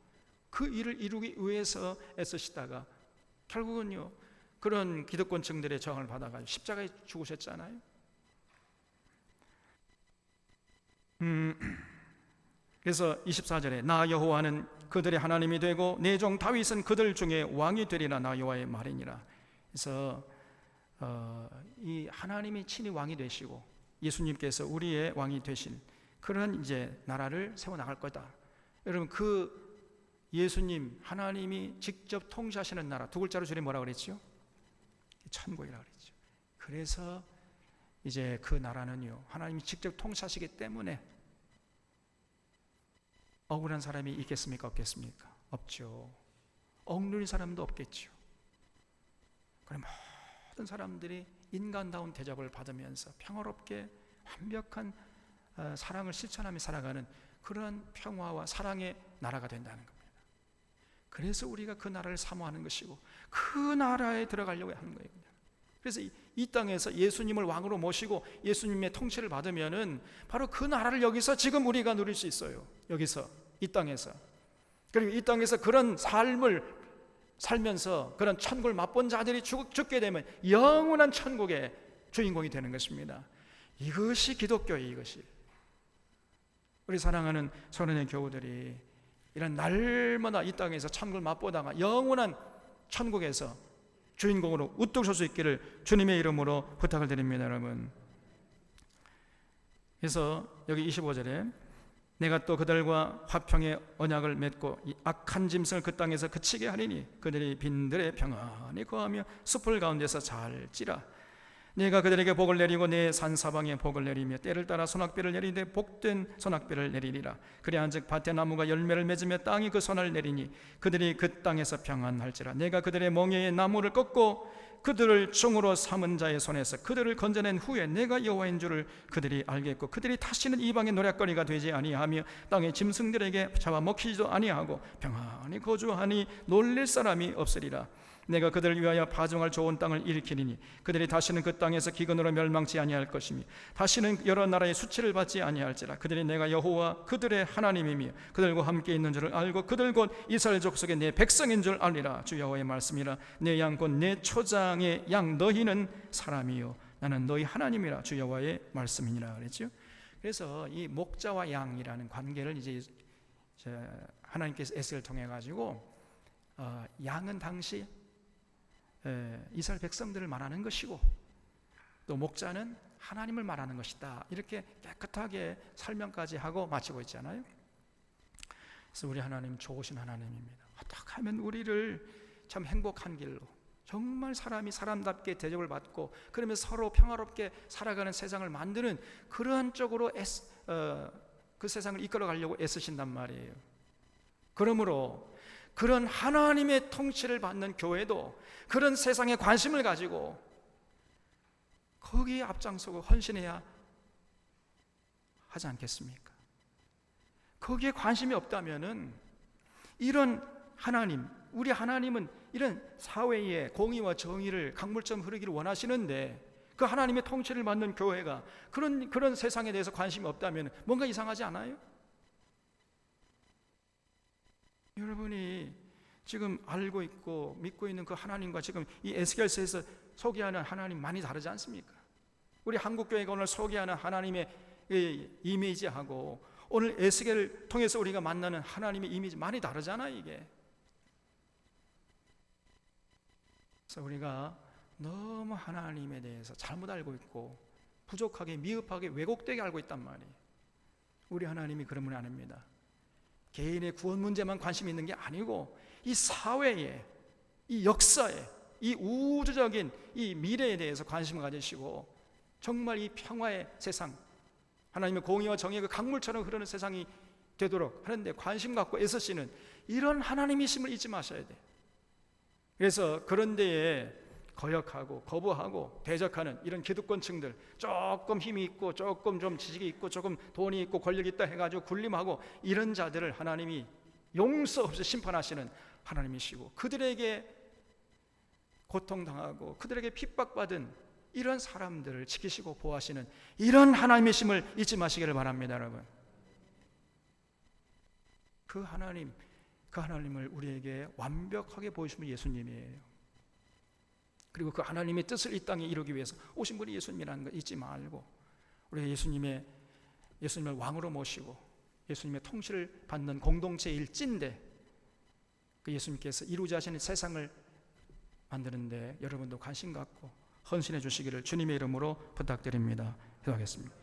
그 일을 이루기 위해서 애쓰시다가 결국은요 그런 기득권층들의 저항을 받아가지고 십자가에 죽으셨잖아요. 그래서 24절에 나 여호와는 그들의 하나님이 되고 내 종 다윗은 그들 중에 왕이 되리라. 나 여호와의 말이니라. 그래서 이 하나님이 친히 왕이 되시고 예수님께서 우리의 왕이 되신 그런 이제 나라를 세워 나갈 거다. 여러분, 그 예수님 하나님이 직접 통치하시는 나라, 두 글자로 줄여 뭐라 그랬죠? 천국이라고 그랬죠. 그래서 이제 그 나라는요 하나님이 직접 통치하시기 때문에 억울한 사람이 있겠습니까? 없겠습니까? 없죠. 억누린 사람도 없겠지요. 그럼 모든 사람들이 인간다운 대접을 받으면서 평화롭게 완벽한 사랑을 실천하며 살아가는 그런 평화와 사랑의 나라가 된다는 겁니다. 그래서 우리가 그 나라를 사모하는 것이고 그 나라에 들어가려고 하는 거예요. 그래서 이 땅에서 예수님을 왕으로 모시고 예수님의 통치를 받으면은 바로 그 나라를 여기서 지금 우리가 누릴 수 있어요. 여기서 이 땅에서. 그리고 이 땅에서 그런 삶을 살면서 그런 천국을 맛본 자들이 죽게 되면 영원한 천국의 주인공이 되는 것입니다. 이것이 기독교예요. 이것이. 우리 사랑하는 소년의 교우들이 이런 날마다 이 땅에서 천국을 맛보다가 영원한 천국에서 주인공으로 우뚝 설 수 있기를 주님의 이름으로 부탁을 드립니다, 여러분. 그래서 여기 25절에 내가 또 그들과 화평의 언약을 맺고 이 악한 짐승을 그 땅에서 그치게 하리니 그들이 빈들에 평안히 거하며 숲을 가운데서 잘지라. 내가 그들에게 복을 내리고 내 산사방에 복을 내리며 때를 따라 소낙비를 내리되 복된 소낙비를 내리리라. 그리한즉 밭에 나무가 열매를 맺으며 땅이 그 선을 내리니 그들이 그 땅에서 평안할지라. 내가 그들의 멍에의 나무를 꺾고 그들을 종으로 삼은 자의 손에서 그들을 건져낸 후에 내가 여호와인 줄을 그들이 알겠고 그들이 다시는 이방의 노략거리가 되지 아니하며 땅의 짐승들에게 잡아먹히지도 아니하고 평안히 거주하니 놀릴 사람이 없으리라. 내가 그들을 위하여 파종할 좋은 땅을 일으키리니 그들이 다시는 그 땅에서 기근으로 멸망치 아니할 것이며 다시는 여러 나라의 수치를 받지 아니할지라. 그들이 내가 여호와 그들의 하나님이며 그들과 함께 있는 줄을 알고 그들 곧 이스라엘 족속의 내 백성인 줄 알리라. 주 여호와의 말씀이라. 내 양 곧 내 초장의 양 너희는 사람이요 나는 너희 하나님이라. 주 여호와의 말씀이니라 그랬죠. 그래서 이 목자와 양이라는 관계를 이제 하나님께서 에스겔을 통해 가지고 양은 당시 이스라엘 백성들을 말하는 것이고 또 목자는 하나님을 말하는 것이다. 이렇게 깨끗하게 설명까지 하고 마치고 있잖아요. 그래서 우리 하나님 좋으신 하나님입니다. 어떻게 하면 우리를 참 행복한 길로 정말 사람이 사람답게 대접을 받고 그러면서 서로 평화롭게 살아가는 세상을 만드는 그러한 쪽으로 그 세상을 이끌어 가려고 애쓰신단 말이에요. 그러므로 그런 하나님의 통치를 받는 교회도 그런 세상에 관심을 가지고 거기에 앞장서고 헌신해야 하지 않겠습니까? 거기에 관심이 없다면은 이런 하나님, 우리 하나님은 이런 사회의 공의와 정의를 강물처럼 흐르기를 원하시는데 그 하나님의 통치를 받는 교회가 그런 세상에 대해서 관심이 없다면 뭔가 이상하지 않아요? 여러분이 지금 알고 있고 믿고 있는 그 하나님과 지금 이 에스겔서에서 소개하는 하나님 많이 다르지 않습니까? 우리 한국교회가 오늘 소개하는 하나님의 이미지하고 오늘 에스겔을 통해서 우리가 만나는 하나님의 이미지 많이 다르잖아요. 이게. 그래서 우리가 너무 하나님에 대해서 잘못 알고 있고 부족하게 미흡하게 왜곡되게 알고 있단 말이에요. 우리 하나님이 그런 분이 아닙니다. 개인의 구원 문제만 관심이 있는 게 아니고 이 사회에, 이 역사에, 이 우주적인 이 미래에 대해서 관심을 가지시고 정말 이 평화의 세상, 하나님의 공의와 정의가 강물처럼 흐르는 세상이 되도록 하는데 관심 갖고 애쓰시는 이런 하나님이심을 잊지 마셔야 돼. 그래서 그런 데에 거역하고 거부하고 대적하는 이런 기득권층들, 조금 힘이 있고 조금 좀 지식이 있고 조금 돈이 있고 권력이 있다 해가지고 군림하고 이런 자들을 하나님이 용서 없이 심판하시는 하나님이시고 그들에게 고통당하고 그들에게 핍박받은 이런 사람들을 지키시고 보호하시는 이런 하나님이심을 잊지 마시기를 바랍니다. 여러분, 그 하나님을 우리에게 완벽하게 보여주신 분이 예수님이에요. 그리고 그 하나님의 뜻을 이 땅에 이루기 위해서 오신 분이 예수님이라는 거 잊지 말고 우리가 예수님을 왕으로 모시고 예수님의 통치를 받는 공동체의 일진데 그 예수님께서 이루자 하시는 세상을 만드는데 여러분도 관심 갖고 헌신해 주시기를 주님의 이름으로 부탁드립니다. 기도하겠습니다.